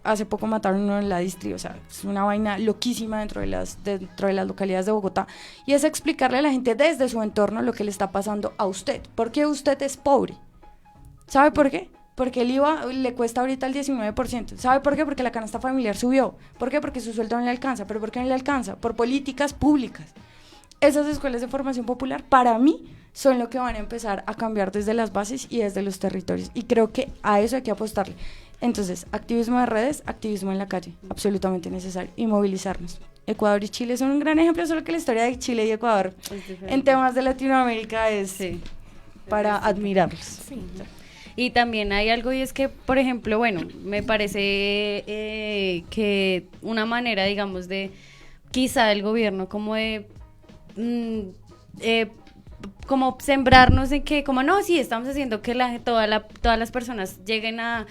Hace poco mataron uno en la distri, o sea, es una vaina loquísima dentro de las localidades de Bogotá, y es explicarle a la gente desde su entorno lo que le está pasando a usted. ¿Por qué usted es pobre? ¿Sabe por qué? Porque el IVA le cuesta ahorita el 19%. ¿Sabe por qué? Porque la canasta familiar subió. ¿Por qué? Porque su sueldo no le alcanza. ¿Pero por qué no le alcanza? Por políticas públicas. Esas escuelas de formación popular, para mí, son lo que van a empezar a cambiar desde las bases y desde los territorios. Y creo que a eso hay que apostarle. Entonces, activismo de redes, activismo en la calle, absolutamente necesario, y movilizarnos. Ecuador y Chile son un gran ejemplo, solo que la historia de Chile y Ecuador en temas de Latinoamérica es para admirarlos. Sí. Y también hay algo, y es que, por ejemplo, bueno, me parece que una manera, digamos, de quizá el gobierno como de como sembrarnos en que, como no, sí, estamos haciendo que todas las personas lleguen a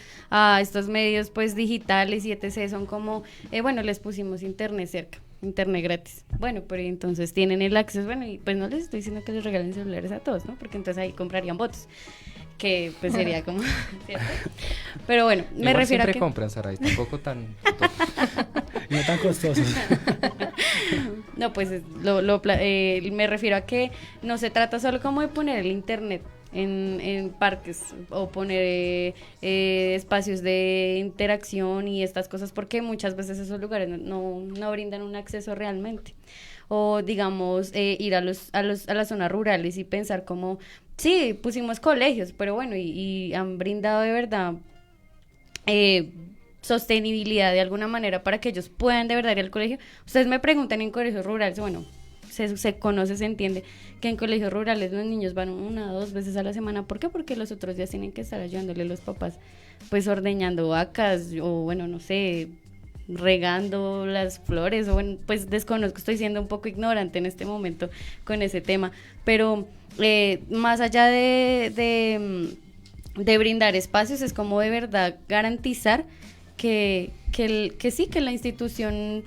estos medios pues digitales y etc. Son como, bueno, les pusimos internet cerca, internet gratis. Bueno, pero entonces tienen el acceso, bueno, y pues no les estoy diciendo que les regalen celulares a todos, ¿no? Porque entonces ahí comprarían votos, que pues sería como, ¿cierto? Pero bueno, me igual refiero a que... siempre compran, Saray, tampoco tan... no tan costosos. No, pues me refiero a que no se trata solo como de poner el internet en parques o poner espacios de interacción y estas cosas, porque muchas veces esos lugares no brindan un acceso realmente. O digamos, ir a las zonas rurales y pensar como, sí, pusimos colegios, pero bueno, y han brindado de verdad sostenibilidad de alguna manera para que ellos puedan de verdad ir al colegio. Ustedes me preguntan en colegios rurales, bueno, se conoce, se entiende que en colegios rurales los niños van 1 o 2 veces a la semana. ¿Por qué? Porque los otros días tienen que estar ayudándole a los papás, pues ordeñando vacas o bueno, no sé, regando las flores, o bueno, pues desconozco, estoy siendo un poco ignorante en este momento con ese tema, pero más allá de brindar espacios, es como de verdad garantizar que la institución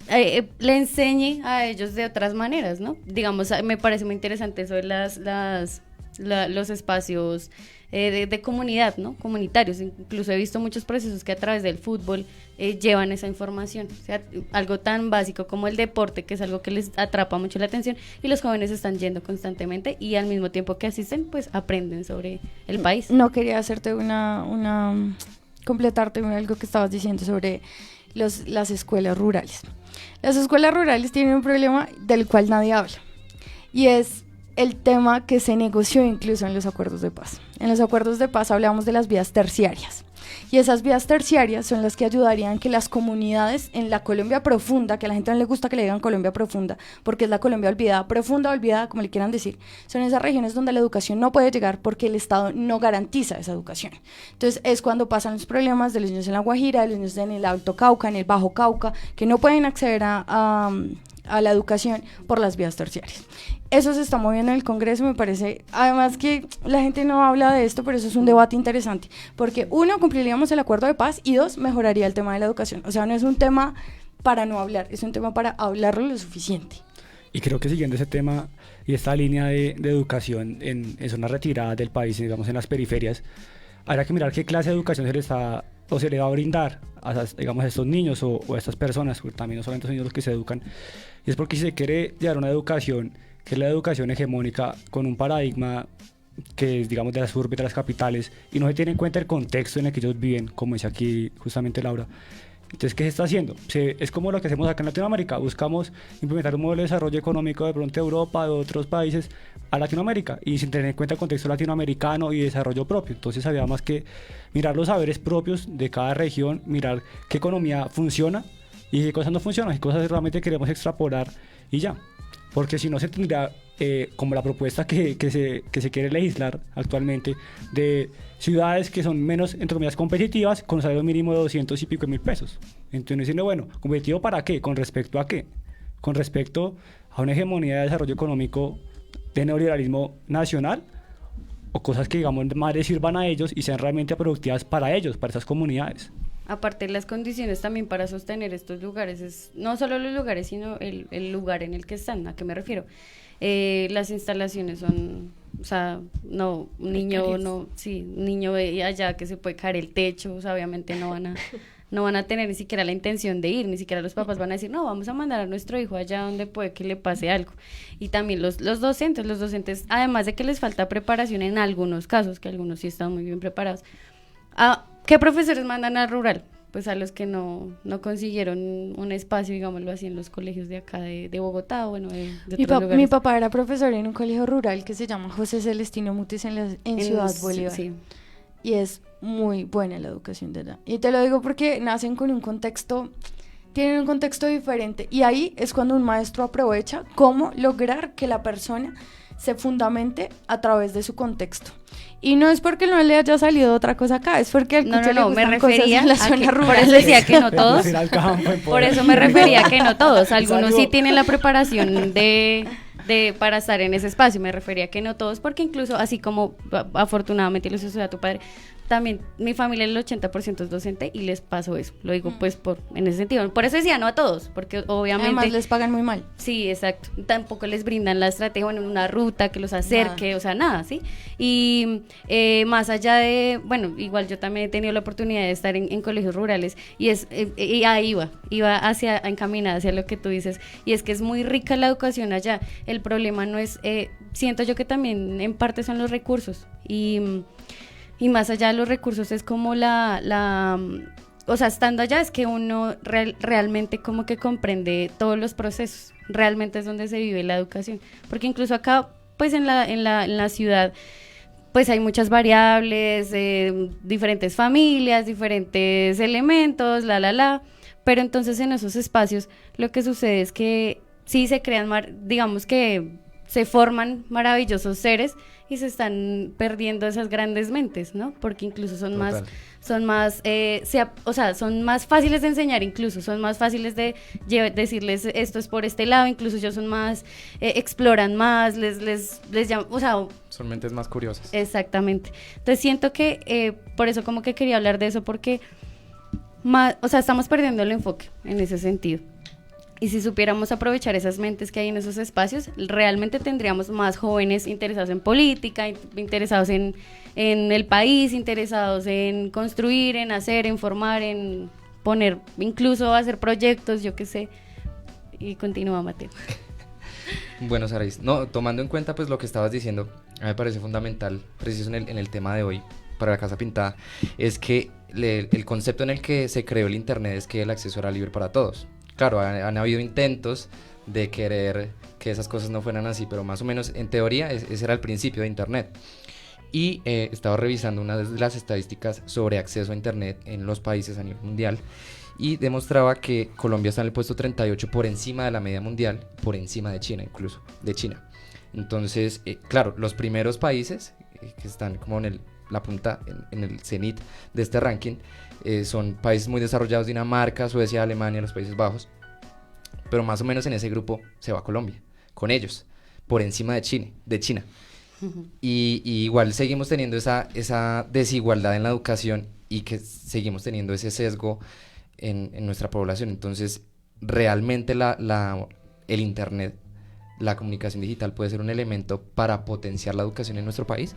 le enseñe a ellos de otras maneras, ¿no? Digamos, me parece muy interesante eso de los espacios de comunidad, ¿no? Comunitarios. Incluso he visto muchos procesos que a través del fútbol llevan esa información, o sea, algo tan básico como el deporte, que es algo que les atrapa mucho la atención, y los jóvenes están yendo constantemente y al mismo tiempo que asisten, pues aprenden sobre el país. No quería hacerte completarte algo que estabas diciendo sobre las escuelas rurales. Las escuelas rurales tienen un problema del cual nadie habla, y es el tema que se negoció incluso en los acuerdos de paz. En los acuerdos de paz hablamos de las vías terciarias, y esas vías terciarias son las que ayudarían que las comunidades en la Colombia profunda, que a la gente no le gusta que le digan Colombia profunda, porque es la Colombia olvidada, profunda olvidada, como le quieran decir, son esas regiones donde la educación no puede llegar porque el Estado no garantiza esa educación. Entonces es cuando pasan los problemas de los niños en la Guajira, de los niños en el Alto Cauca, en el Bajo Cauca, que no pueden acceder a la educación por las vías terciarias. Eso se está moviendo en el Congreso, me parece, además que la gente no habla de esto, pero eso es un debate interesante, porque 1, cumpliríamos el acuerdo de paz, y 2, mejoraría el tema de la educación. O sea, no es un tema para no hablar, es un tema para hablarlo lo suficiente. Y creo que siguiendo ese tema y esta línea de educación en zonas retiradas del país, digamos en las periferias, habrá que mirar qué clase de educación se le está o se le va a brindar a, digamos, a estos niños o a estas personas, porque también no son estos niños los que se educan. Y es porque si se quiere llevar una educación que es la educación hegemónica con un paradigma que es, digamos, de las urbes, de las capitales, y no se tiene en cuenta el contexto en el que ellos viven, como dice aquí justamente Laura. Entonces, ¿qué se está haciendo? Es como lo que hacemos acá en Latinoamérica, buscamos implementar un modelo de desarrollo económico de pronto de Europa, de otros países, a Latinoamérica, y sin tener en cuenta el contexto latinoamericano y desarrollo propio. Entonces había más que mirar los saberes propios de cada región, mirar qué economía funciona y qué cosas no funcionan, qué cosas realmente queremos extrapolar y ya. Porque si no se tendría como la propuesta que se quiere legislar actualmente de ciudades que son menos, entre comillas, competitivas, con un salario mínimo de 200 y pico mil pesos. Entonces, diciendo, bueno, ¿competitivo para qué? ¿Con respecto a qué? Con respecto a una hegemonía de desarrollo económico de neoliberalismo nacional, o cosas que, digamos, más les sirvan a ellos y sean realmente productivas para ellos, para esas comunidades. Aparte, las condiciones también para sostener estos lugares, es no solo los lugares, sino el lugar en el que están. ¿A qué me refiero? Las instalaciones son, o sea, no, un niño ve allá que se puede caer el techo, o sea, obviamente no van a tener ni siquiera la intención de ir, ni siquiera los papás van a decir, no, vamos a mandar a nuestro hijo allá donde puede que le pase algo. Y también los docentes, además de que les falta preparación en algunos casos, que algunos sí están muy bien preparados, ¿qué profesores mandan al rural? Pues a los que no consiguieron un espacio, digámoslo así, en los colegios de acá de Bogotá, o bueno, de otros lugares. Mi papá era profesor en un colegio rural que se llama José Celestino Mutis en Ciudad Bolívar. Sí. Y es muy buena la educación de allá. Y te lo digo porque nacen con un contexto, tienen un contexto diferente. Y ahí es cuando un maestro aprovecha cómo lograr que la persona se fundamente a través de su contexto. Y no es porque no le haya salido otra cosa acá, es porque al Cucho le gustan me cosas refería en la a zona que, rural. por eso decía que no todos, por eso me refería a que no todos, algunos sí tienen la preparación para estar en ese espacio, me refería a que no todos, porque incluso así como afortunadamente lo sucedió a tu padre, también mi familia el 80% es docente y les pasó eso, lo digo pues en ese sentido, por eso decía no a todos, porque obviamente además les pagan muy mal. Sí, exacto, tampoco les brindan la estrategia, bueno, una ruta que los acerque, nada. O sea, nada, ¿sí? Y más allá de, bueno, igual yo también he tenido la oportunidad de estar en colegios rurales y y ahí iba encaminada hacia lo que tú dices, y es que es muy rica la educación allá, el problema no es, siento yo que también en parte son los recursos, y más allá de los recursos es como o sea, estando allá es que uno realmente como que comprende todos los procesos, realmente es donde se vive la educación, porque incluso acá, pues en la ciudad, pues hay muchas variables, diferentes familias, diferentes elementos, pero entonces en esos espacios lo que sucede es que sí se crean, digamos que se forman maravillosos seres y se están perdiendo esas grandes mentes, ¿no? Porque incluso son más, son más fáciles de enseñar, incluso son más fáciles de decirles esto es por este lado, incluso ellos son más, exploran más, les llaman, o sea, son mentes más curiosas. Exactamente. Entonces siento que por eso como que quería hablar de eso, porque o sea, estamos perdiendo el enfoque en ese sentido. Y si supiéramos aprovechar esas mentes que hay en esos espacios, realmente tendríamos más jóvenes interesados en política, interesados en el país, interesados en construir, en hacer, en formar, en poner, incluso hacer proyectos, yo qué sé. Y continúa, Mateo. Bueno, Saraís, no, tomando en cuenta pues lo que estabas diciendo, a mí me parece fundamental, preciso en el tema de hoy, para la Casa Pintada, es que el concepto en el que se creó el Internet es que el acceso era libre para todos. Claro, han habido intentos de querer que esas cosas no fueran así, pero más o menos en teoría ese era el principio de Internet. Y estaba revisando una de las estadísticas sobre acceso a Internet en los países a nivel mundial y demostraba que Colombia está en el puesto 38 por encima de la media mundial, por encima de China incluso, de China. Entonces, claro, los primeros países que están como en la punta, en el cenit de este ranking, son países muy desarrollados: Dinamarca, Suecia, Alemania, los Países Bajos, pero más o menos en ese grupo se va Colombia, con ellos, por encima de China. Y igual seguimos teniendo esa desigualdad en la educación y que seguimos teniendo ese sesgo en nuestra población. Entonces, realmente el Internet, la comunicación digital puede ser un elemento para potenciar la educación en nuestro país.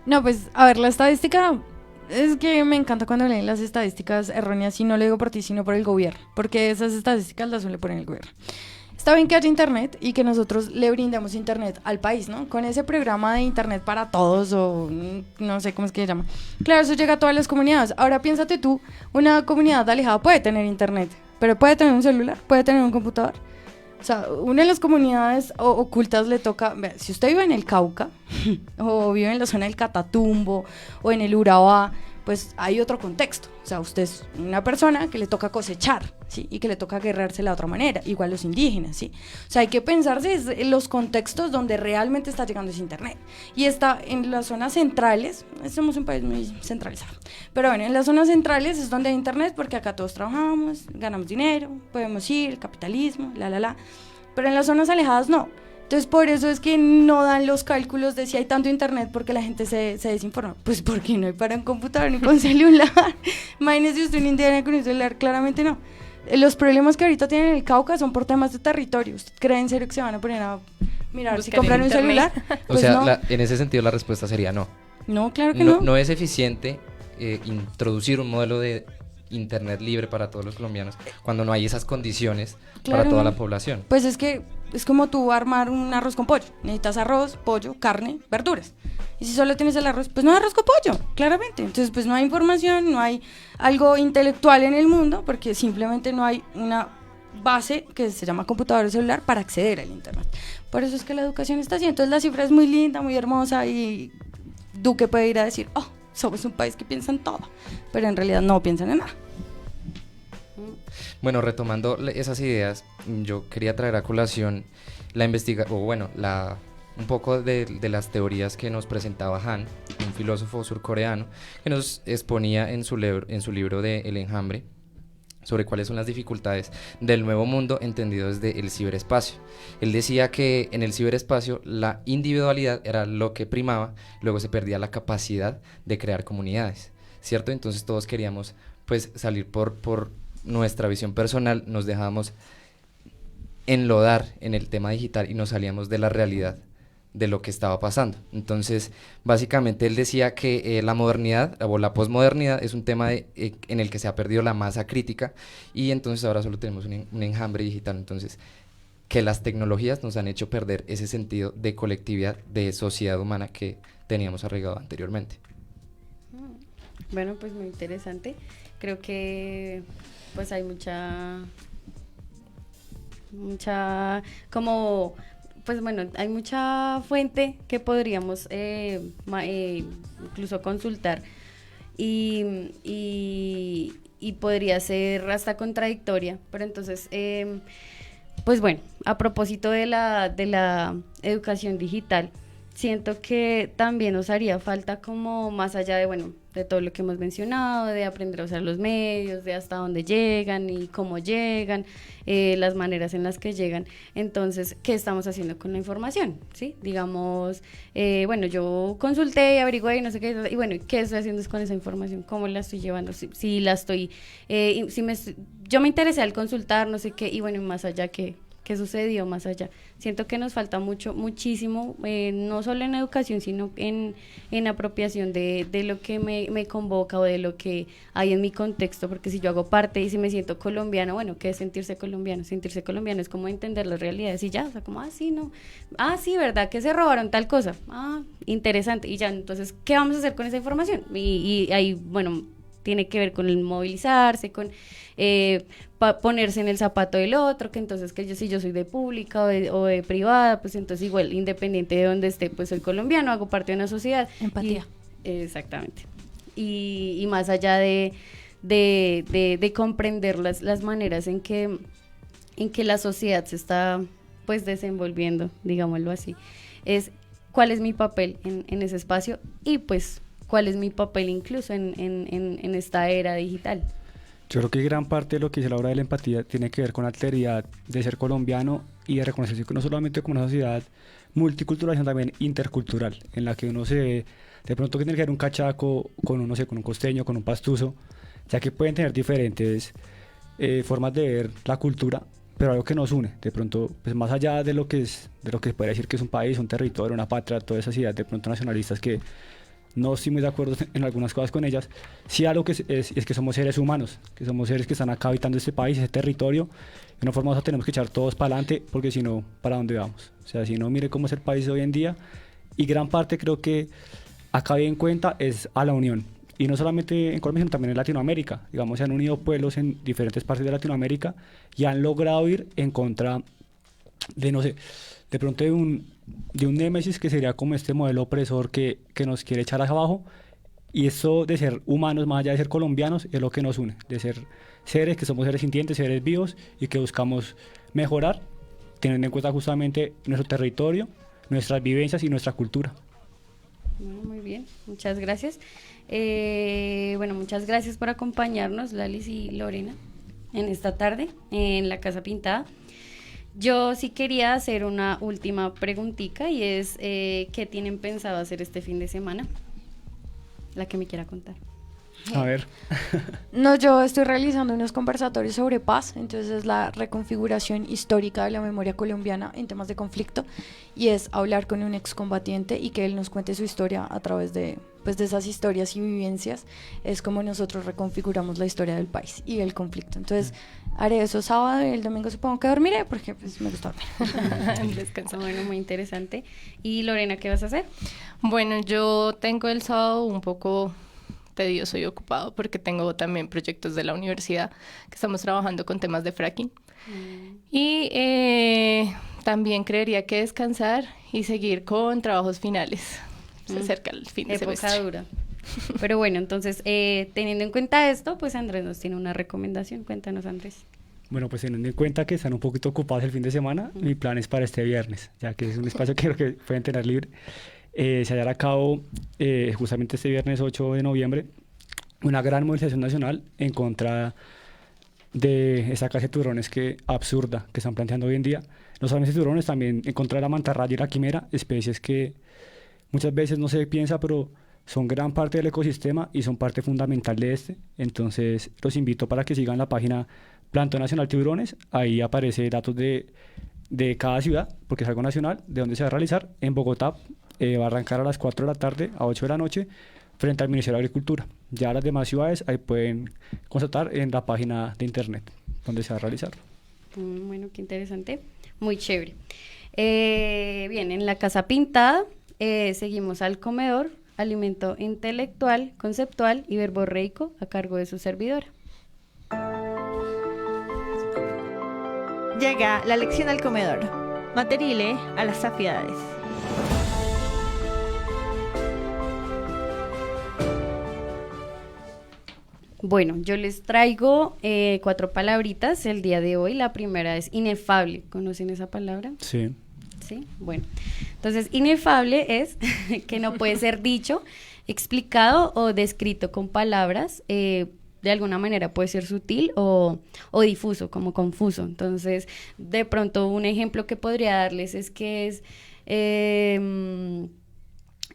No, pues, a ver, la estadística, es que me encanta cuando leen las estadísticas erróneas, y no lo digo por ti, sino por el gobierno, porque esas estadísticas las suele poner el gobierno. Está bien que haya Internet y que nosotros le brindemos Internet al país, ¿no? Con ese programa de Internet para todos, o no sé cómo es que se llama. Claro, eso llega a todas las comunidades. Ahora piénsate tú, una comunidad alejada puede tener Internet, pero puede tener un celular, puede tener un computador. O sea, una de las comunidades ocultas le toca, si usted vive en el Cauca, o vive en la zona del Catatumbo, o en el Urabá, pues hay otro contexto. O sea, usted es una persona que le toca cosechar, ¿sí? Y que le toca guerrearse de la otra manera, igual los indígenas, ¿sí? O sea, hay que pensarse en los contextos donde realmente está llegando ese Internet. Y está en las zonas centrales, somos un país muy centralizado, pero bueno, en las zonas centrales es donde hay Internet, porque acá todos trabajamos, ganamos dinero, podemos ir, capitalismo, pero en las zonas alejadas no. Entonces, por eso es que no dan los cálculos de si hay tanto Internet, porque la gente se desinforma. Pues porque no hay para un computador ni con celular. Imagínese usted un indígena con un celular, claramente no. Los problemas que ahorita tienen en el Cauca son por temas de territorio. ¿Usted cree en serio que se van a poner a mirar buscar si compran un celular? Pues o sea, no. En ese sentido la respuesta sería no. No, claro que no. No es eficiente introducir un modelo de Internet libre para todos los colombianos cuando no hay esas condiciones para toda la población. Pues es que es como tú armar un arroz con pollo. Necesitas arroz, pollo, carne, verduras. Y si solo tienes el arroz, pues no hay arroz con pollo, claramente. Entonces, pues no hay información, no hay algo intelectual en el mundo, porque simplemente no hay una base que se llama computador o celular para acceder al Internet. Por eso es que la educación está así. Entonces la cifra es muy linda, muy hermosa, y Duque puede ir a decir, somos un país que piensa en todo, pero en realidad no piensan en nada. Bueno, retomando esas ideas, yo quería traer a colación un poco de las teorías que nos presentaba Han, un filósofo surcoreano, que nos exponía en su libro de El Enjambre, sobre cuáles son las dificultades del nuevo mundo entendido desde el ciberespacio. Él decía que en el ciberespacio la individualidad era lo que primaba, luego se perdía la capacidad de crear comunidades, ¿cierto? Entonces todos queríamos pues salir por nuestra visión personal, nos dejábamos enlodar en el tema digital y nos salíamos de la realidad de lo que estaba pasando. Entonces, básicamente él decía que la modernidad o la posmodernidad es un tema en el que se ha perdido la masa crítica y entonces ahora solo tenemos un enjambre digital. Entonces, que las tecnologías nos han hecho perder ese sentido de colectividad, de sociedad humana que teníamos arraigado anteriormente. Bueno, pues muy interesante. Creo que pues hay mucha hay mucha fuente que podríamos incluso consultar y podría ser hasta contradictoria, pero entonces, pues bueno, a propósito de la educación digital, siento que también nos haría falta como más allá de todo lo que hemos mencionado, de aprender a usar los medios, de hasta dónde llegan y cómo llegan, las maneras en las que llegan. Entonces, ¿qué estamos haciendo con la información? ¿Sí? Digamos, yo consulté y averigué y no sé qué, y bueno, ¿qué estoy haciendo con esa información? ¿Cómo la estoy llevando? Si la estoy, yo me interesé al consultar, no sé qué, y bueno, y más allá ¿qué sucedió más allá? Siento que nos falta muchísimo, no solo en educación, sino en apropiación de lo que me convoca o de lo que hay en mi contexto, porque si yo hago parte y si me siento colombiano, bueno, ¿qué es sentirse colombiano? Sentirse colombiano es como entender las realidades y ya, o sea, como, sí, ¿verdad? Que se robaron tal cosa, interesante, y ya, entonces, ¿qué vamos a hacer con esa información? Y ahí, bueno, tiene que ver con el movilizarse, con ponerse en el zapato del otro, que entonces si yo soy de pública o de privada, pues entonces igual, independiente de donde esté, pues soy colombiano, hago parte de una sociedad. Empatía. Exactamente. Y más allá de comprender las maneras en que la sociedad se está pues desenvolviendo, digámoslo así, es cuál es mi papel en ese espacio y pues cuál es mi papel incluso en esta era digital. Yo creo que gran parte de lo que dice la obra de la empatía tiene que ver con la alteridad de ser colombiano y de reconocerse no solamente como una sociedad multicultural, sino también intercultural, en la que uno de pronto tiene que ver un cachaco con un costeño, con un pastuso, ya que pueden tener diferentes formas de ver la cultura, pero algo que nos une, de pronto, pues más allá de lo que se puede decir que es un país, un territorio, una patria, toda esa ideas de pronto nacionalistas que no estoy muy de acuerdo en algunas cosas con ellas, sí algo que es que somos seres humanos, que somos seres que están acá habitando este país, este territorio, de una forma tenemos que echar todos para adelante, porque si no, ¿para dónde vamos? O sea, si no, mire cómo es el país hoy en día, y gran parte creo que acá bien en cuenta es a la unión, y no solamente en Colombia, sino también en Latinoamérica. Digamos, se han unido pueblos en diferentes partes de Latinoamérica y han logrado ir en contra de pronto de un némesis que sería como este modelo opresor que nos quiere echar hacia abajo, y eso de ser humanos más allá de ser colombianos es lo que nos une, de ser seres que somos seres sintientes, seres vivos y que buscamos mejorar teniendo en cuenta justamente nuestro territorio, nuestras vivencias y nuestra cultura. Bueno, muy bien, muchas gracias. Muchas gracias por acompañarnos, Lalis y Lorena, en esta tarde en la Casa Pintada. Yo sí quería hacer una última preguntita y es ¿qué tienen pensado hacer este fin de semana? La que me quiera contar. A ver. No, yo estoy realizando unos conversatorios sobre paz, entonces es la reconfiguración histórica de la memoria colombiana en temas de conflicto, y es hablar con un excombatiente y que él nos cuente su historia a través de esas historias y vivencias. Es como nosotros reconfiguramos la historia del país y el conflicto. Entonces haré eso sábado y el domingo supongo que dormiré porque pues me gusta dormir. Descanso. Bueno, muy interesante. Y Lorena, ¿qué vas a hacer? Bueno, yo tengo el sábado un poco tedioso y ocupado porque tengo también proyectos de la universidad que estamos trabajando con temas de fracking. Y también creería que descansar y seguir con trabajos finales. Se acerca el fin de semestre. Época dura. Pero bueno, entonces, teniendo en cuenta esto, pues Andrés nos tiene una recomendación. Cuéntanos, Andrés. Bueno, pues teniendo en cuenta que están un poquito ocupados el fin de semana, mi plan es para este viernes, ya que es un espacio que creo que pueden tener libre. Se hallará a cabo justamente este viernes 8 de noviembre una gran movilización nacional en contra de esa caza de tiburones absurda que están planteando hoy en día. No solamente tiburones, también en contra de la mantarraya y la quimera, especies que muchas veces no se piensa, pero son gran parte del ecosistema y son parte fundamental de este. Entonces los invito para que sigan la página Plantón Nacional Tiburones. Ahí aparece datos de cada ciudad, porque es algo nacional, de dónde se va a realizar. En Bogotá va a arrancar a las 4 de la tarde a 8 de la noche frente al Ministerio de Agricultura. Ya las demás ciudades ahí pueden constatar en la página de internet donde se va a realizar. Bueno, qué interesante, muy chévere. Bien, en la Casa Pintada seguimos al comedor, alimento intelectual, conceptual y verborreico a cargo de su servidora. Llega la lección al comedor. Materile a las afiedades. Bueno, yo les traigo 4 palabritas el día de hoy. La primera es inefable. ¿Conocen esa palabra? Sí. Sí, bueno. Entonces, inefable es que no puede ser dicho, explicado o descrito con palabras. De alguna manera puede ser sutil o difuso, como confuso. Entonces, de pronto un ejemplo que podría darles es que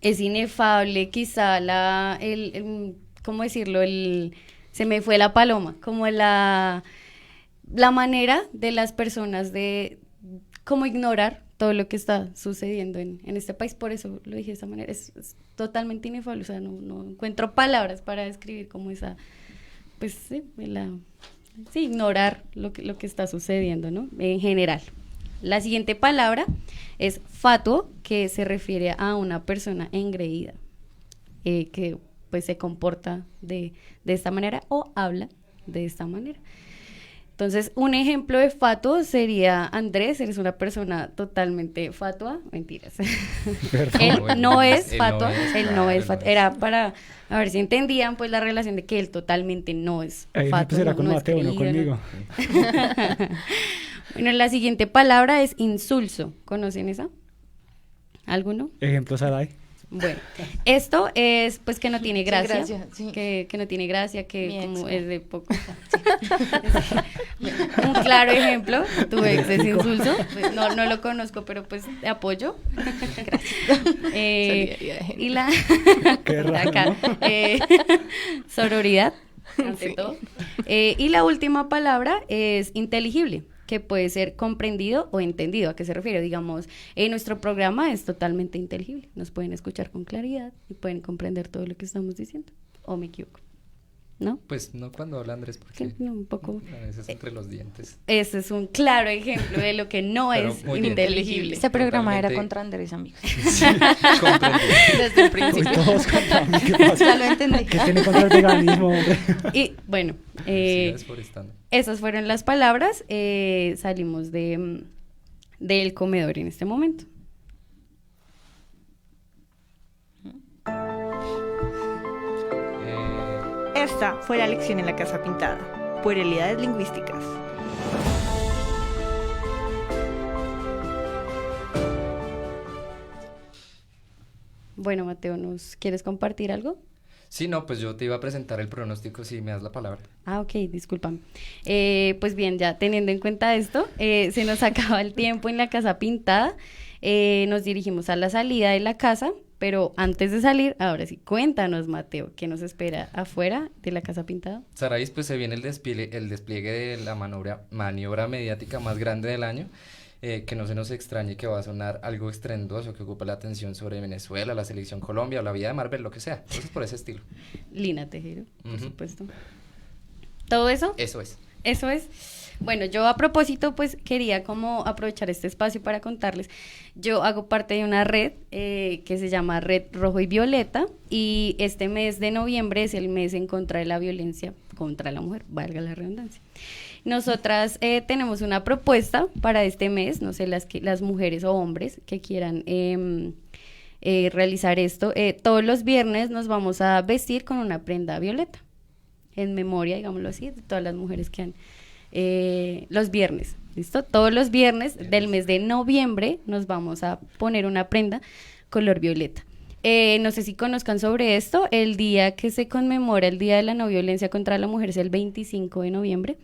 es inefable quizá ¿cómo decirlo? Se me fue la paloma, como la manera de las personas de cómo ignorar todo lo que está sucediendo en este país. Por eso lo dije de esa manera, es totalmente inefable, o sea, no encuentro palabras para describir como esa, pues sí, ignorar lo que está sucediendo, ¿no? En general. La siguiente palabra es fatuo, que se refiere a una persona engreída, que pues se comporta de esta manera o habla de esta manera. Entonces, un ejemplo de fatuo sería: Andrés, eres una persona totalmente fatua. Mentiras. Él no es fatua, él no es fatua. Era para a ver si entendían pues la relación de que él totalmente no es fatua. Será con Mateo, no conmigo. Bueno, la siguiente palabra es insulso. ¿Conocen esa? ¿Alguno? Ejemplo, Saray. Bueno, esto es pues que no tiene gracia, Sí. que no tiene gracia, que como es de poco. Un claro ejemplo, tu ex es insulso, pues, no lo conozco, pero pues te apoyo. Gracias. Y la Qué raro, acá, ¿no? sororidad, ante todo. Y la última palabra es inteligible, que puede ser comprendido o entendido. ¿A qué se refiere? Digamos, nuestro programa es totalmente inteligible. Nos pueden escuchar con claridad y pueden comprender todo lo que estamos diciendo. ¿O me equivoco? ¿No? Pues no cuando habla Andrés, porque no, un poco. A veces entre los dientes. Ese es un claro ejemplo de lo que no es inteligible. Este programa Totalmente. era contra Andrés, amigos. Sí, comprendido. Desde el principio. Todos contra mí, ¿qué pasa? Ya lo entendí. ¿Qué tiene contra el veganismo, hombre? Y bueno, Desforestando. esas fueron las palabras. Salimos del comedor en este momento. Esta fue la lección en la Casa Pintada. Puerilidades lingüísticas. Bueno, Mateo, ¿nos quieres compartir algo? Sí, no, pues yo te iba a presentar el pronóstico si me das la palabra. Ah, ok, discúlpame. Pues bien, ya teniendo en cuenta esto, se nos acaba el tiempo en la Casa Pintada. Nos dirigimos a la salida de la casa, pero antes de salir, ahora sí, cuéntanos, Mateo, ¿qué nos espera afuera de la Casa Pintada? Saraís, pues se viene el despliegue de la maniobra mediática más grande del año. Que no se nos extrañe que va a sonar algo estrendoso que ocupa la atención sobre Venezuela, la selección Colombia o la vida de Marvel, lo que sea. Entonces, por ese estilo. Lina Tejero, por supuesto. ¿Todo eso? Eso es. Eso es. Bueno, yo a propósito, pues quería como aprovechar este espacio para contarles. Yo hago parte de una red que se llama Red Rojo y Violeta, y este mes de noviembre es el mes en contra de la violencia contra la mujer, valga la redundancia. Nosotras tenemos una propuesta para este mes, no sé, las mujeres o hombres que quieran realizar esto. Todos los viernes nos vamos a vestir con una prenda violeta, en memoria, digámoslo así, de todas las mujeres que han... los viernes, ¿listo? Todos los viernes del mes de noviembre nos vamos a poner una prenda color violeta. No sé si conozcan sobre esto, el día que se conmemora el Día de la No Violencia contra la Mujer es el 25 de noviembre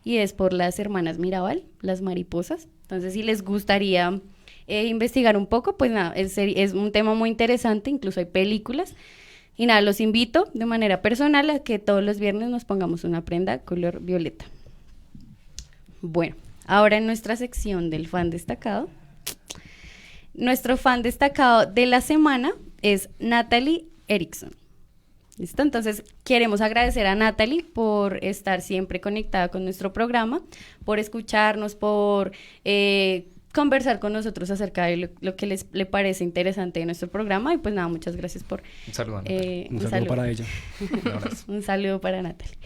y es por las hermanas Mirabal, las mariposas. Entonces, si les gustaría investigar un poco, pues nada, es un tema muy interesante, incluso hay películas. Y nada, los invito de manera personal a que todos los viernes nos pongamos una prenda color violeta. Bueno, ahora en nuestra sección del fan destacado, nuestro fan destacado de la semana es Natalie Erickson. ¿Listo? Entonces, queremos agradecer a Natalie por estar siempre conectada con nuestro programa, por escucharnos, por conversar con nosotros acerca de lo que le parece interesante de nuestro programa. Y pues nada, muchas gracias por... Un saludo, un saludo para ella. Un saludo para Natalie.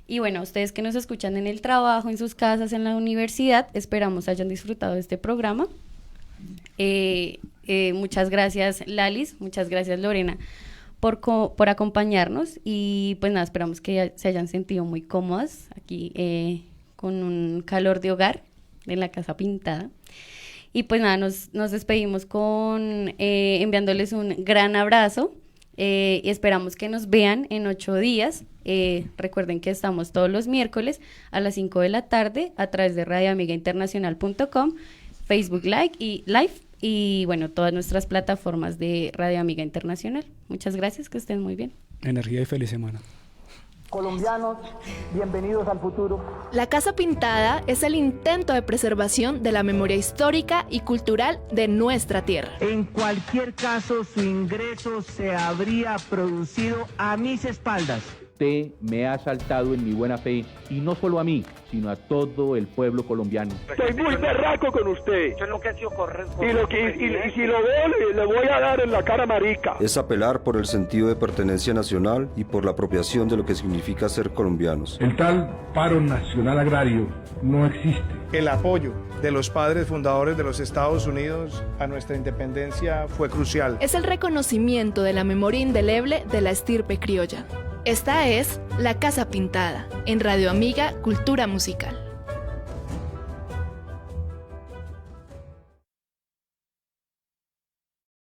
Y bueno, ustedes que nos escuchan en el trabajo, en sus casas, en la universidad, esperamos hayan disfrutado de este programa. Muchas gracias, Lalis, muchas gracias, Lorena, por acompañarnos. Y pues nada, esperamos que se hayan sentido muy cómodas aquí con un calor de hogar en la Casa Pintada. Y pues nada, nos despedimos enviándoles un gran abrazo. Y esperamos que nos vean en 8 días. Recuerden que estamos todos los miércoles a las 5 de la tarde a través de radioamigainternacional.com, Facebook Live y bueno, todas nuestras plataformas de Radio Amiga Internacional. Muchas gracias, que estén muy bien. Energía y feliz semana. Colombianos, bienvenidos al futuro. La Casa Pintada es el intento de preservación de la memoria histórica y cultural de nuestra tierra. En cualquier caso, su ingreso se habría producido a mis espaldas. Usted me ha asaltado en mi buena fe, y no solo a mí, sino a todo el pueblo colombiano. Estoy muy berraco con usted. Eso es lo que ha sido correcto. Y si lo veo, le voy a dar en la cara marica. Es apelar por el sentido de pertenencia nacional y por la apropiación de lo que significa ser colombianos. El tal paro nacional agrario no existe. El apoyo de los padres fundadores de los Estados Unidos a nuestra independencia fue crucial. Es el reconocimiento de la memoria indeleble de la estirpe criolla. Esta es La Casa Pintada, en Radio Amiga Cultura Musical.